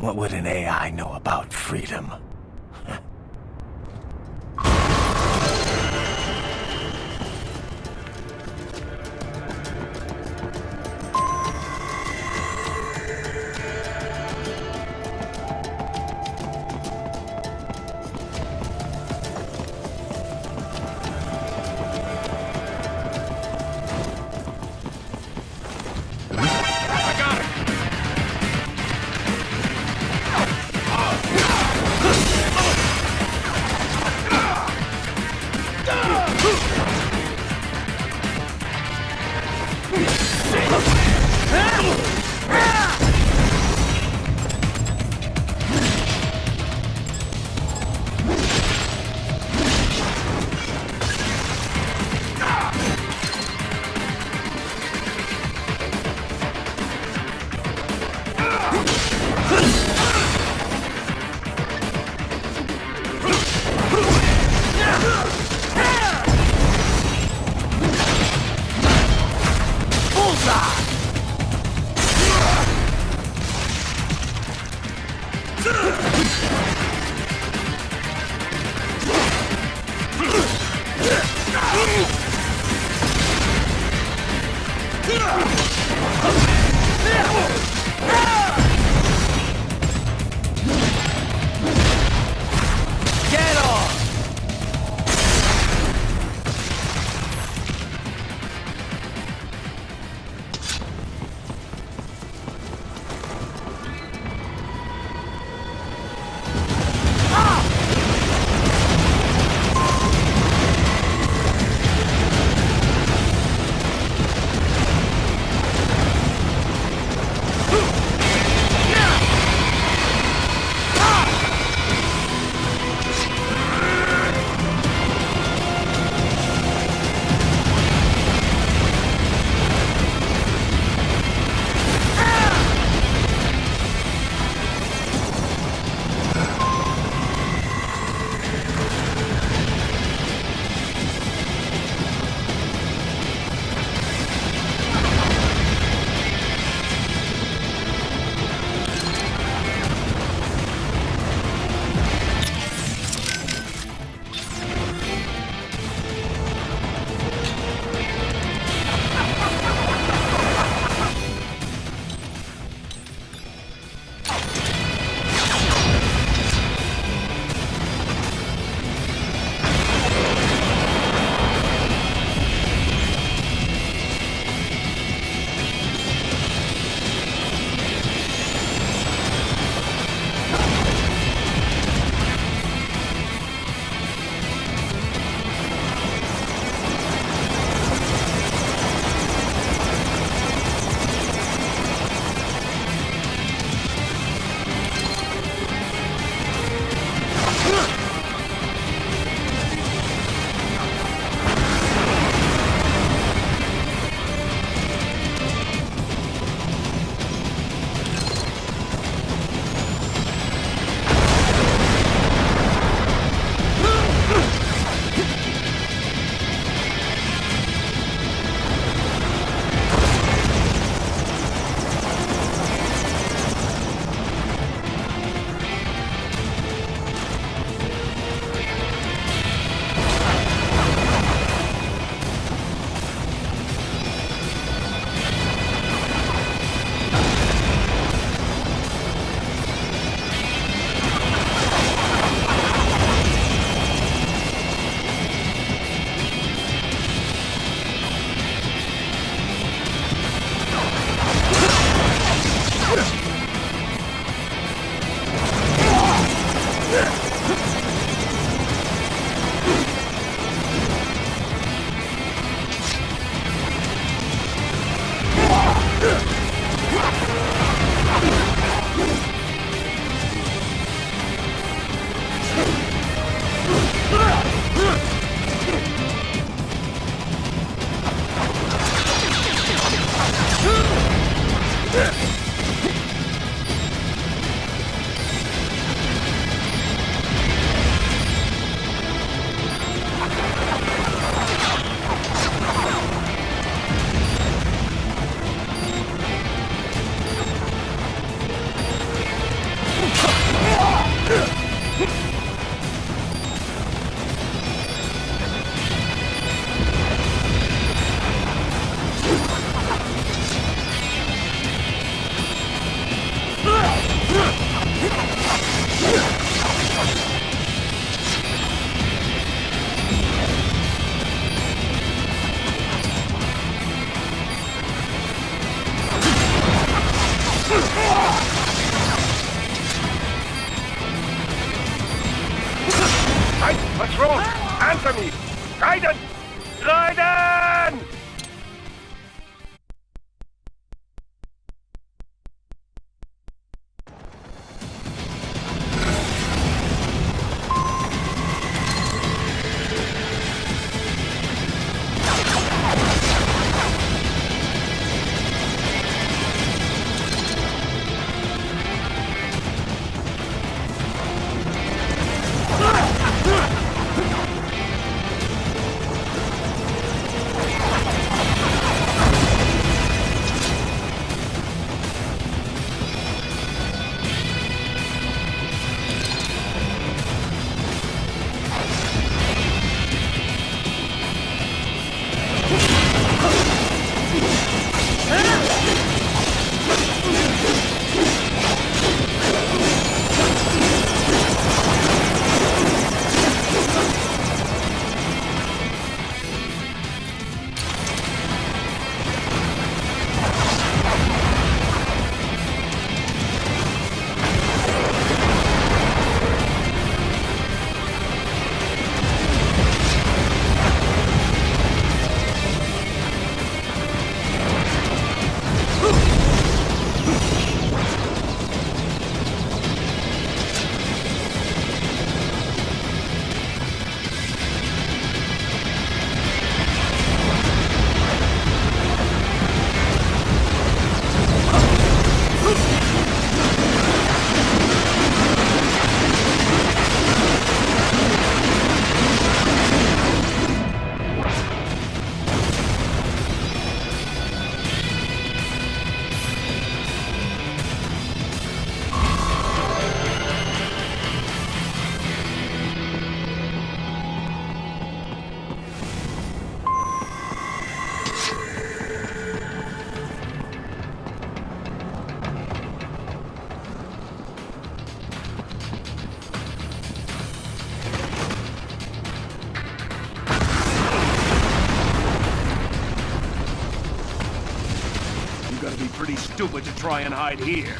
What would an AI know about freedom? Answer me! Raiden! Raiden! Pretty stupid to try and hide here.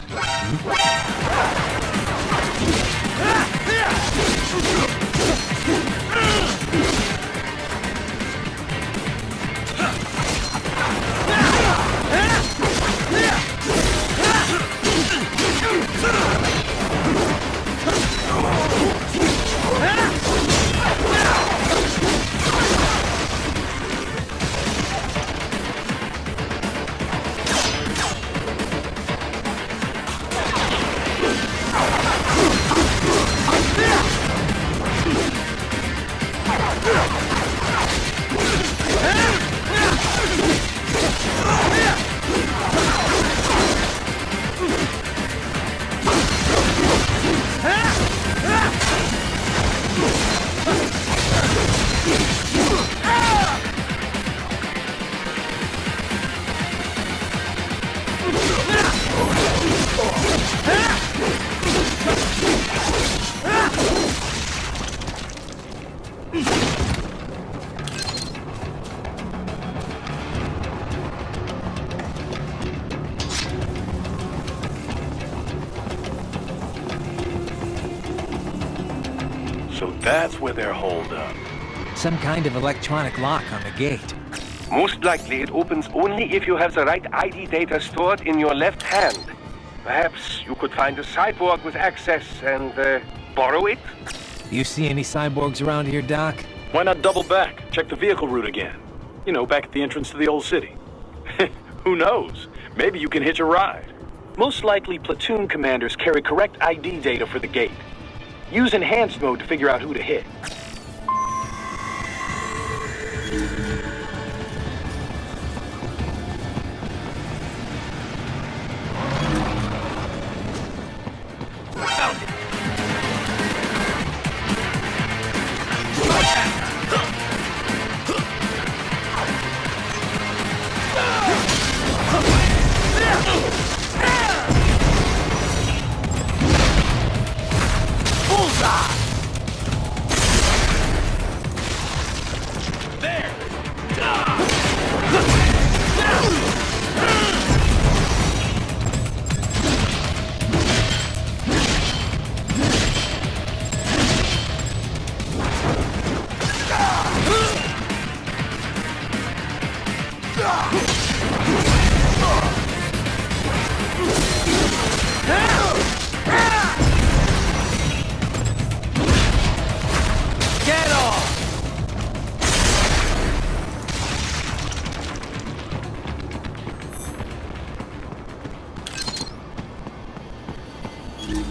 So that's where they're holed up. Some kind of electronic lock on the gate. Most likely it opens only if you have the right ID data stored in your left hand. Perhaps you could find a cyborg with access and borrow it? You see any cyborgs around here, Doc? Why not double back? Check the vehicle route again. You know, back at the entrance to the old city. Who knows? Maybe you can hitch a ride. Most likely, platoon commanders carry correct ID data for the gate. Use enhanced mode to figure out who to hit. Right.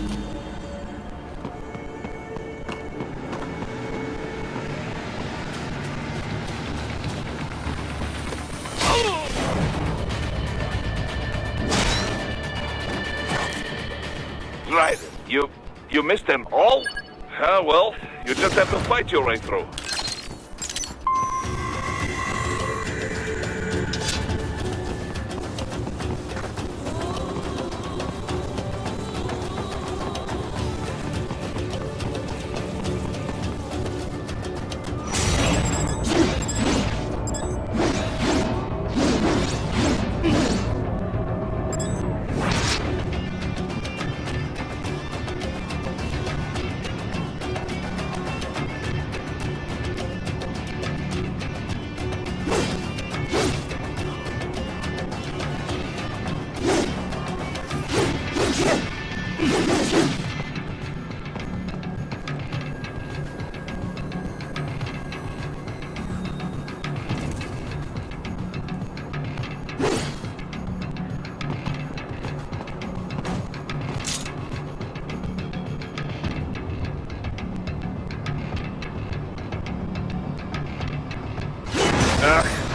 You missed them all? Ah, well, you just have to fight your way through.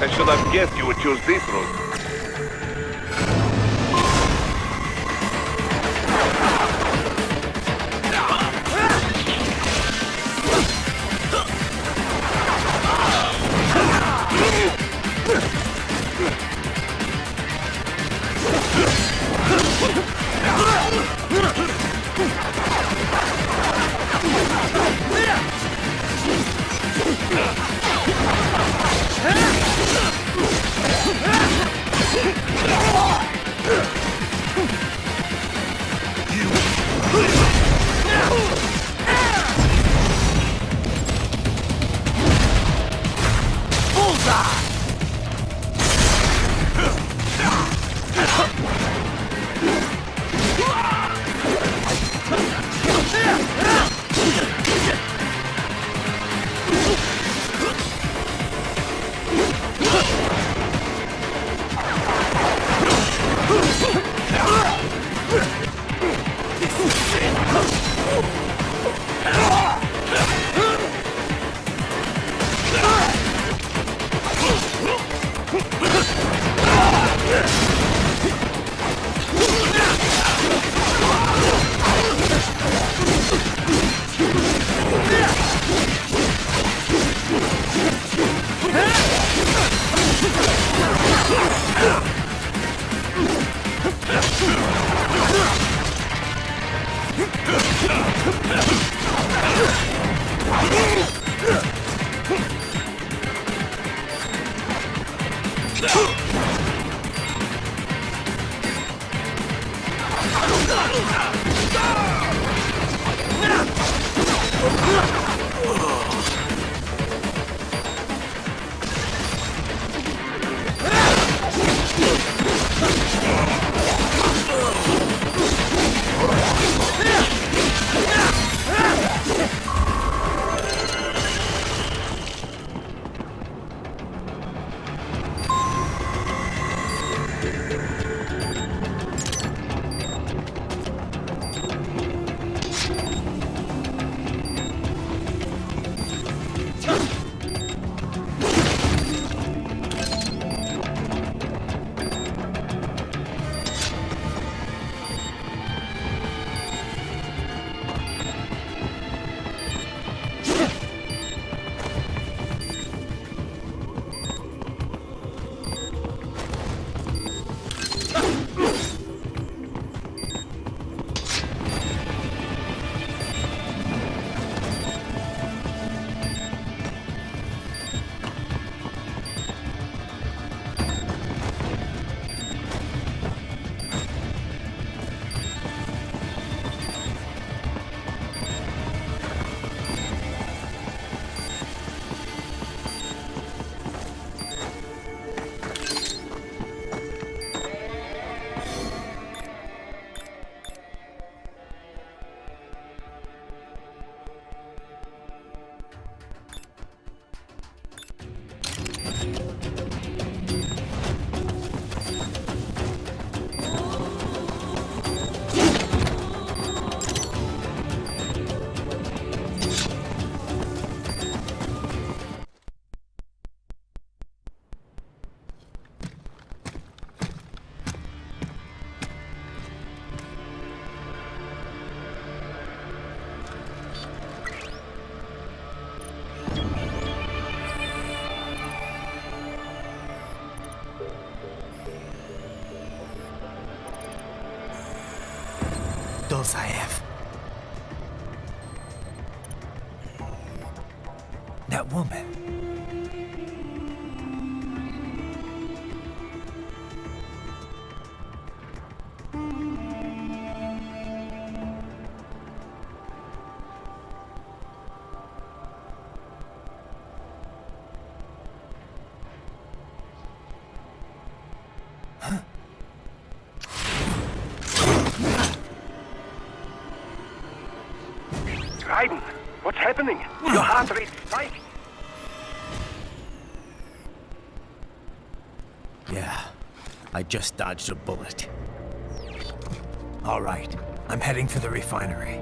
I should have guessed you would choose this route. Dolzaev. That woman. Raiden, what's happening? Your heart rate spiked. Yeah, I just dodged a bullet. All right, I'm heading for the refinery.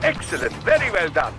Excellent, very well done.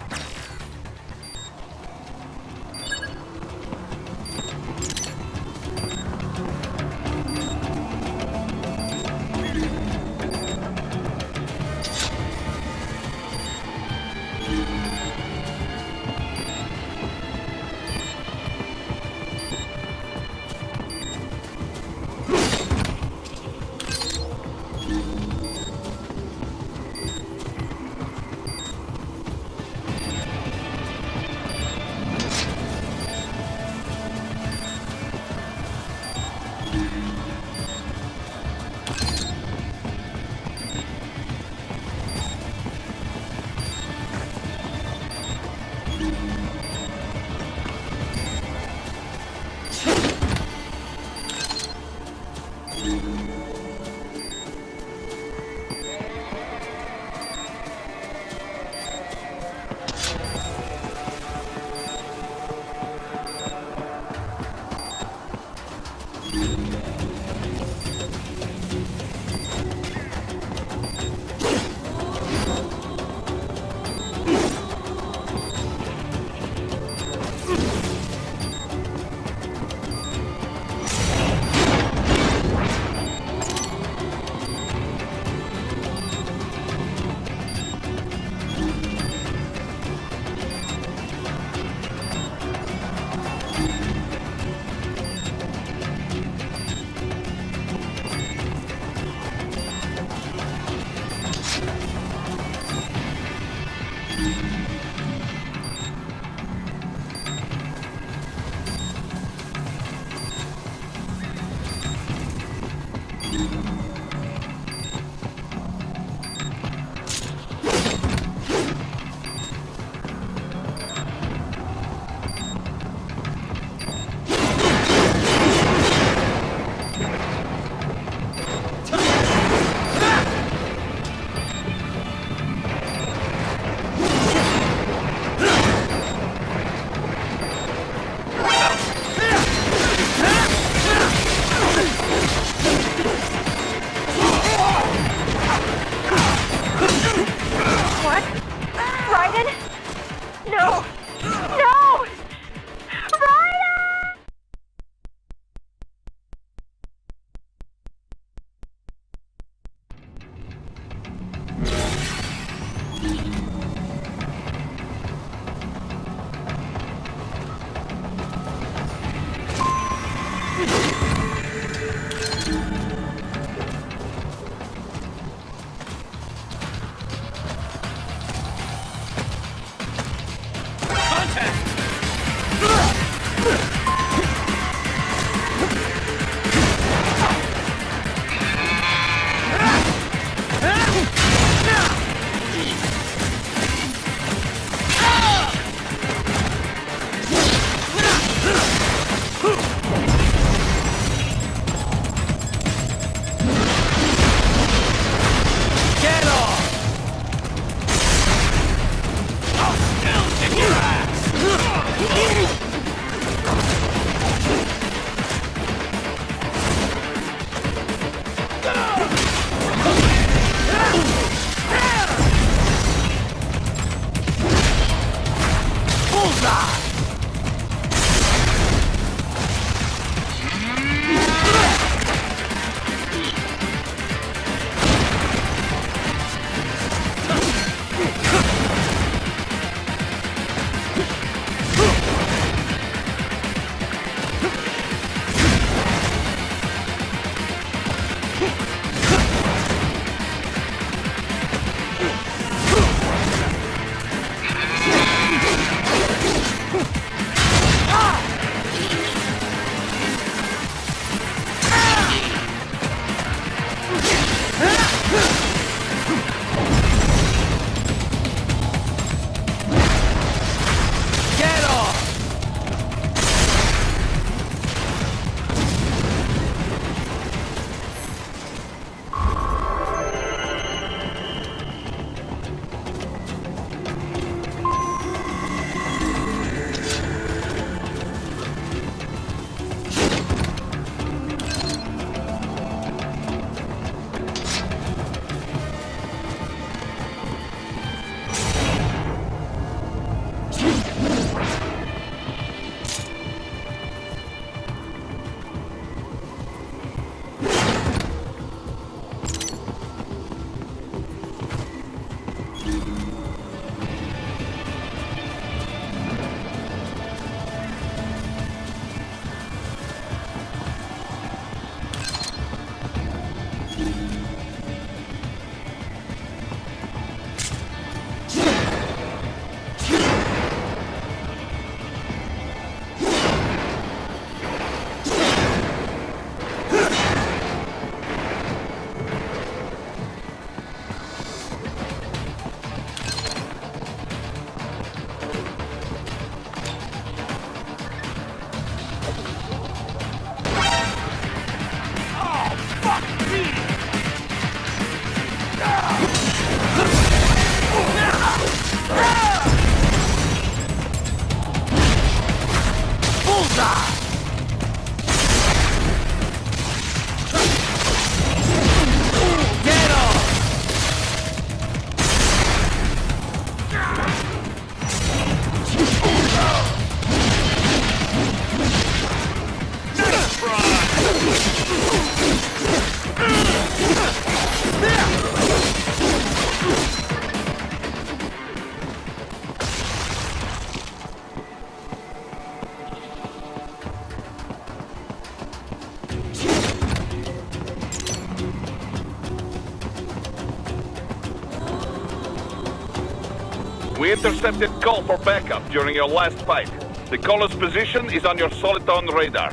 We intercepted call for backup during your last fight. The caller's position is on your Soliton radar.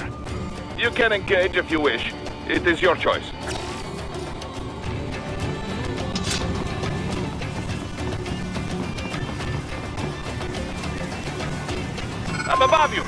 You can engage if you wish. It is your choice. I'm above you!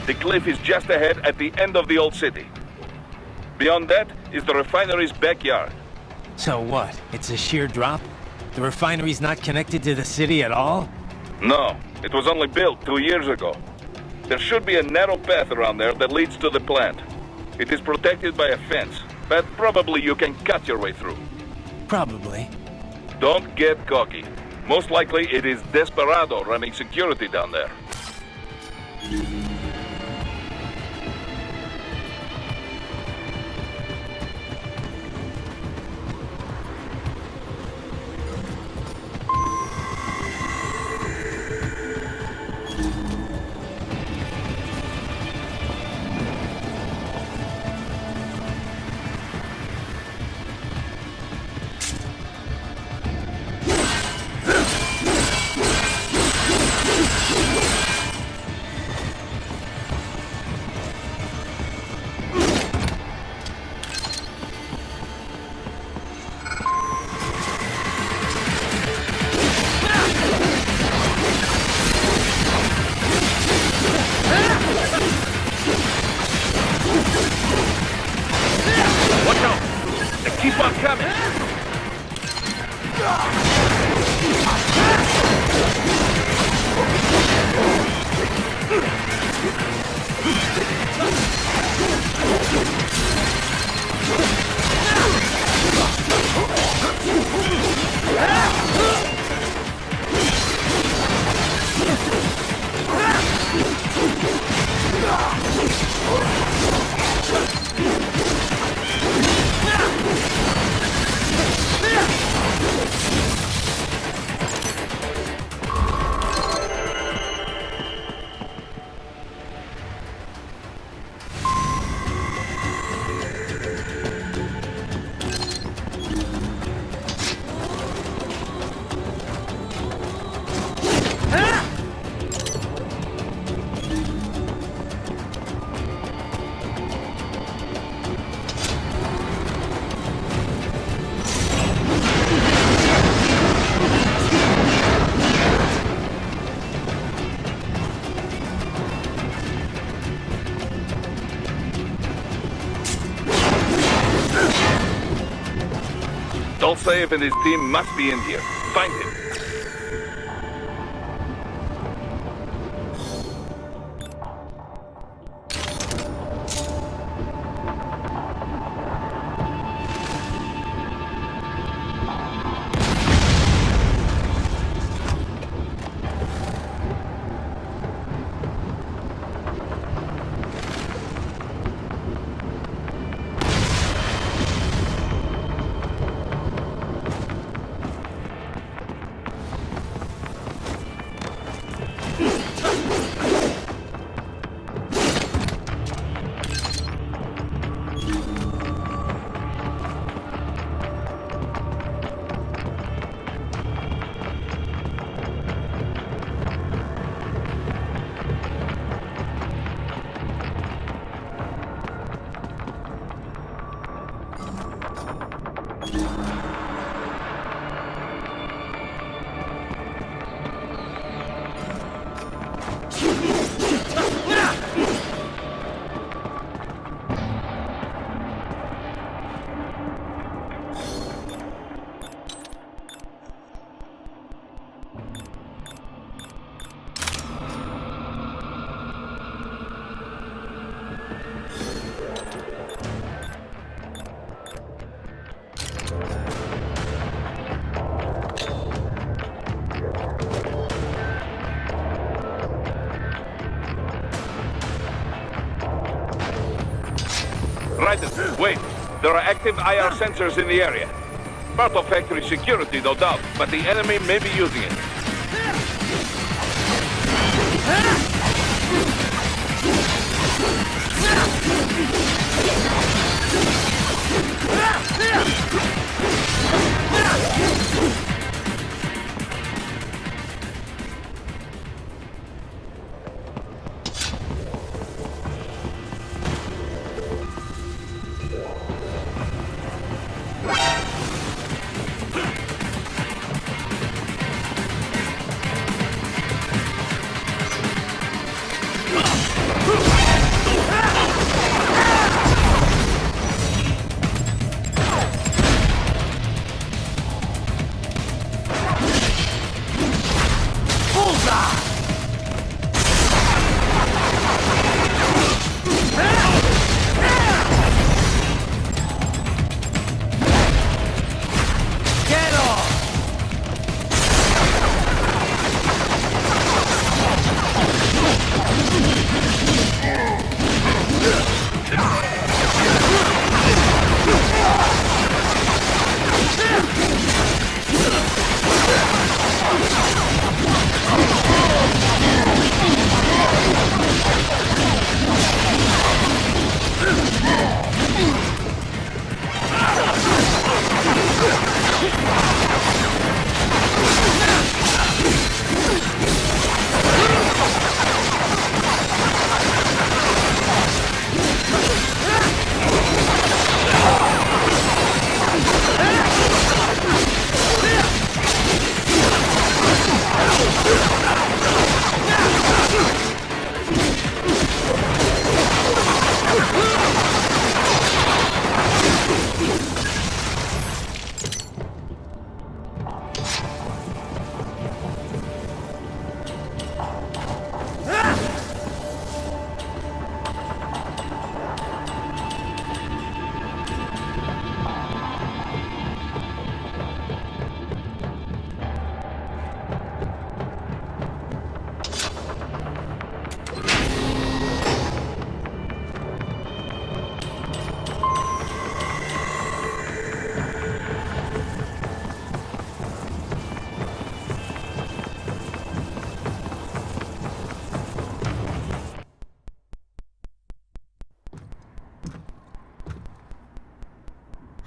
The cliff is just ahead at the end of the old city. Beyond that is the refinery's backyard. So what? It's a sheer drop? The refinery's not connected to the city at all? No, it was only built 2 years ago. There should be a narrow path around there that leads to the plant. It is protected by a fence, but probably you can cut your way through. Probably. Don't get cocky. Most likely it is Desperado running security down there. Dolzaev and his team must be in here. Find him. Wait, there are active IR sensors in the area. Part of factory security, no doubt, but the enemy may be using it.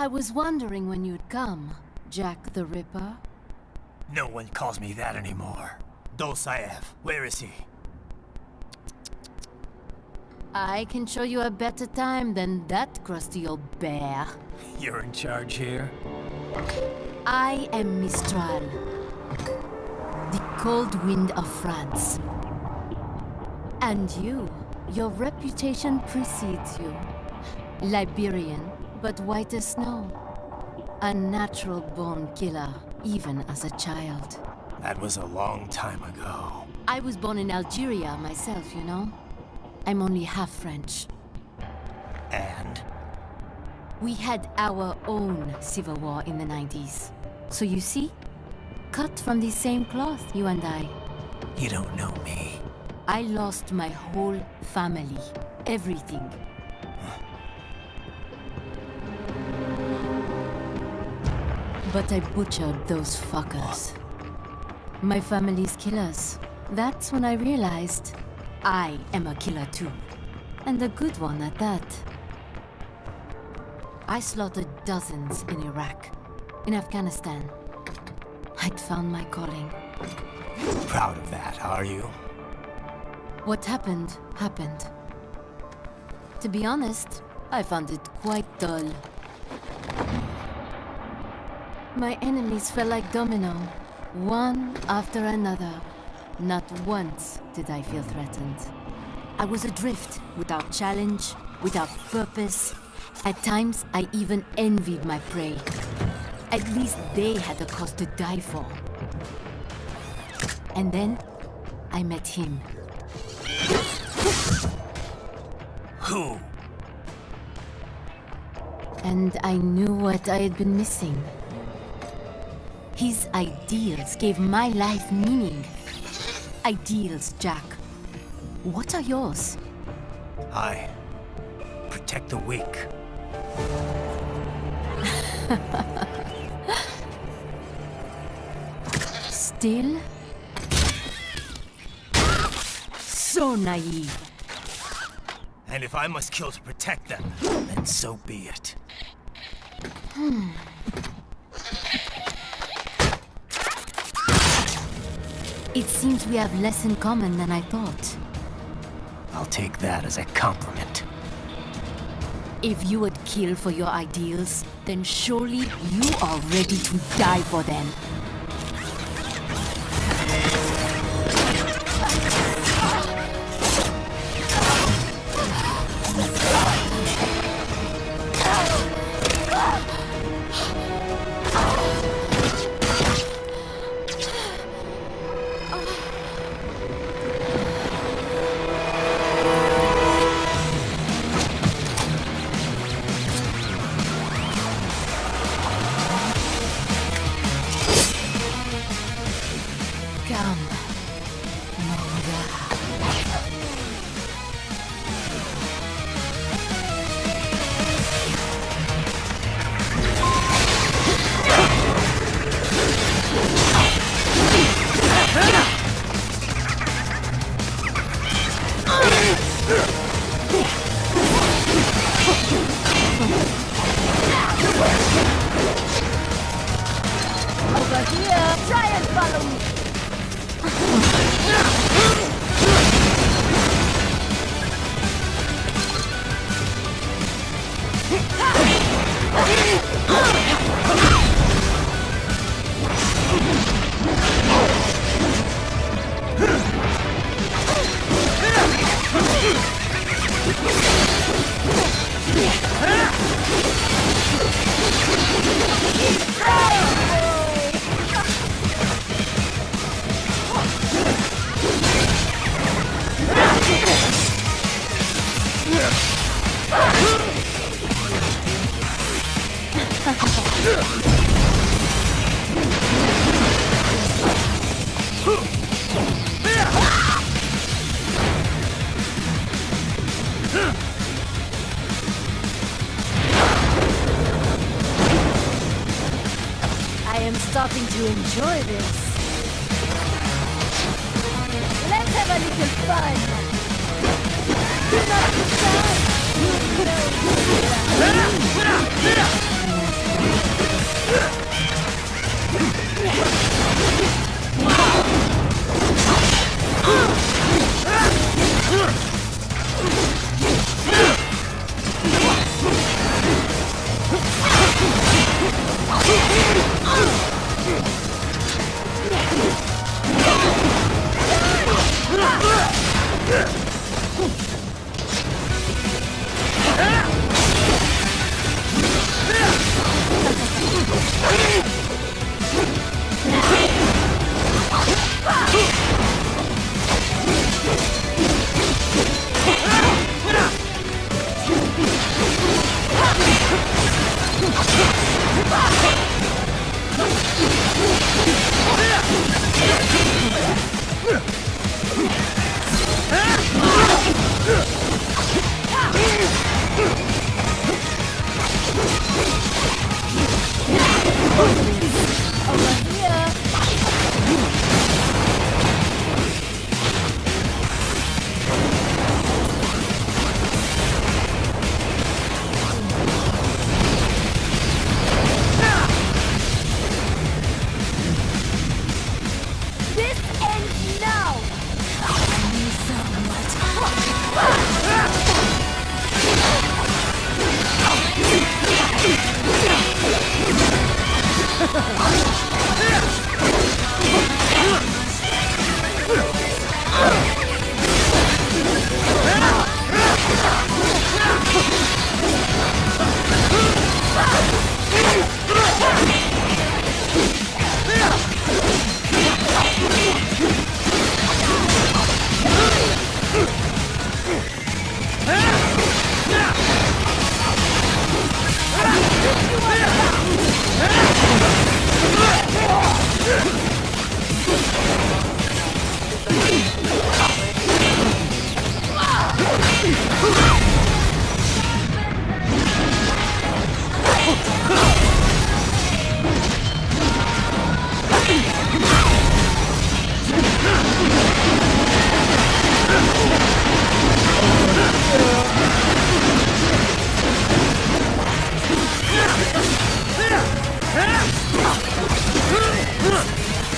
I was wondering when you'd come, Jack the Ripper. No one calls me that anymore. Dolzaev, where is he? I can show you a better time than that crusty old bear. You're in charge here? I am Mistral, the cold wind of France. And you, your reputation precedes you. Liberian, but white as snow. A natural-born killer, even as a child. That was a long time ago. I was born in Algeria myself, you know? I'm only half French. And? We had our own civil war in the 90s. So you see? Cut from the same cloth, you and I. You don't know me. I lost my whole family. Everything. But I butchered those fuckers. My family's killers. That's when I realized I am a killer too. And a good one at that. I slaughtered dozens in Iraq, in Afghanistan. I'd found my calling. Proud of that, are you? What happened, happened. To be honest, I found it quite dull. My enemies fell like domino, one after another. Not once did I feel threatened. I was adrift, without challenge, without purpose. At times, I even envied my prey. At least they had a cause to die for. And then, I met him. Who? And I knew what I had been missing. His ideals gave my life meaning. Ideals, Jack. What are yours? I protect the weak. Still? So naive. And if I must kill to protect them, then so be it. It seems we have less in common than I thought. I'll take that as a compliment. If you would kill for your ideals, then surely you are ready to die for them. Over here! Try and follow me! I am starting to enjoy this. Let's have a little fun. Do not decide.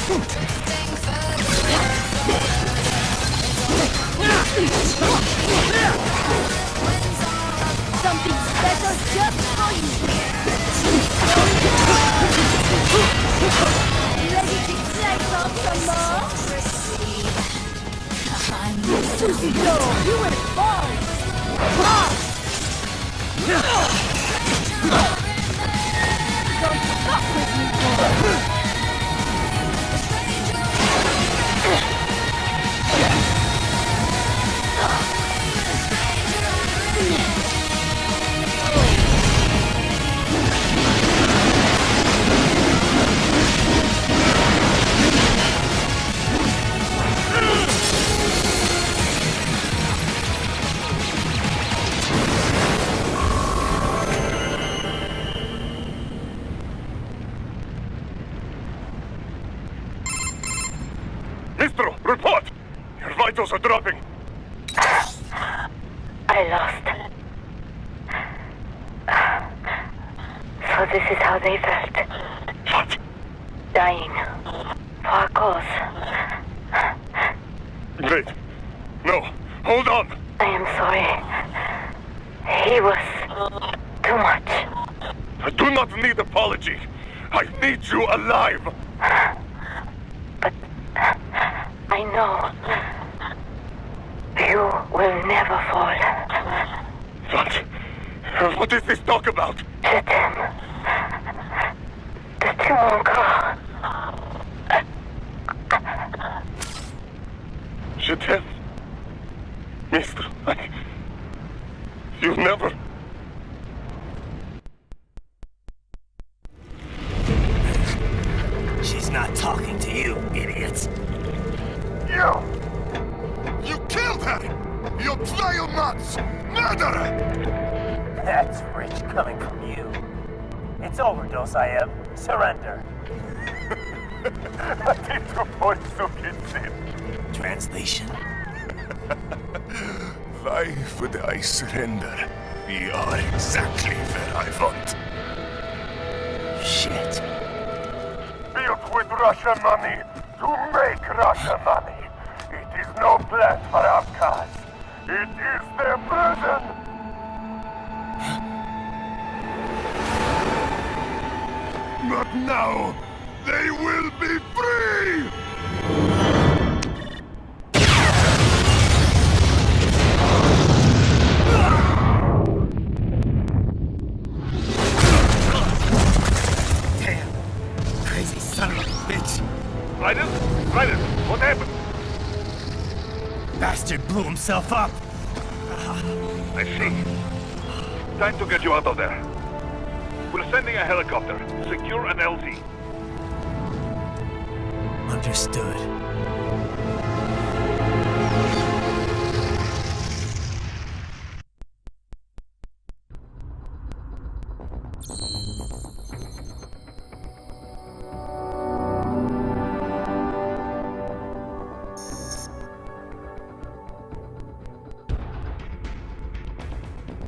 Something special just for you. Ready to slice off some more? Yo, you will fall. Don't fuck with me, boy. Mistro, report! Your vitals are dropping. I lost. So this is how they felt. What? Dying. For a cause. Wait. No. Hold on. I am sorry. He was too much. I do not need apology. I need you alive. But I know you will never fall. What? What is this talk about? Je t'aime. De tout mon corps. Je t'aime. Mister, you never... She's not talking to you, idiot. You killed her! You vile nuts! Murderer! That's rich coming from you. It's over, Dosaev. Surrender. Translation. Why would I surrender? We are exactly where I want. Shit. Built with Russian money to make Russian money. It is no place for outcasts. It is their prison. But now, they will be free! Damn. Crazy son of a bitch. Ryder? Ryder, what happened? Bastard blew himself up. I see. Time to get you out of there. We're sending a helicopter. Secure an LZ. Understood.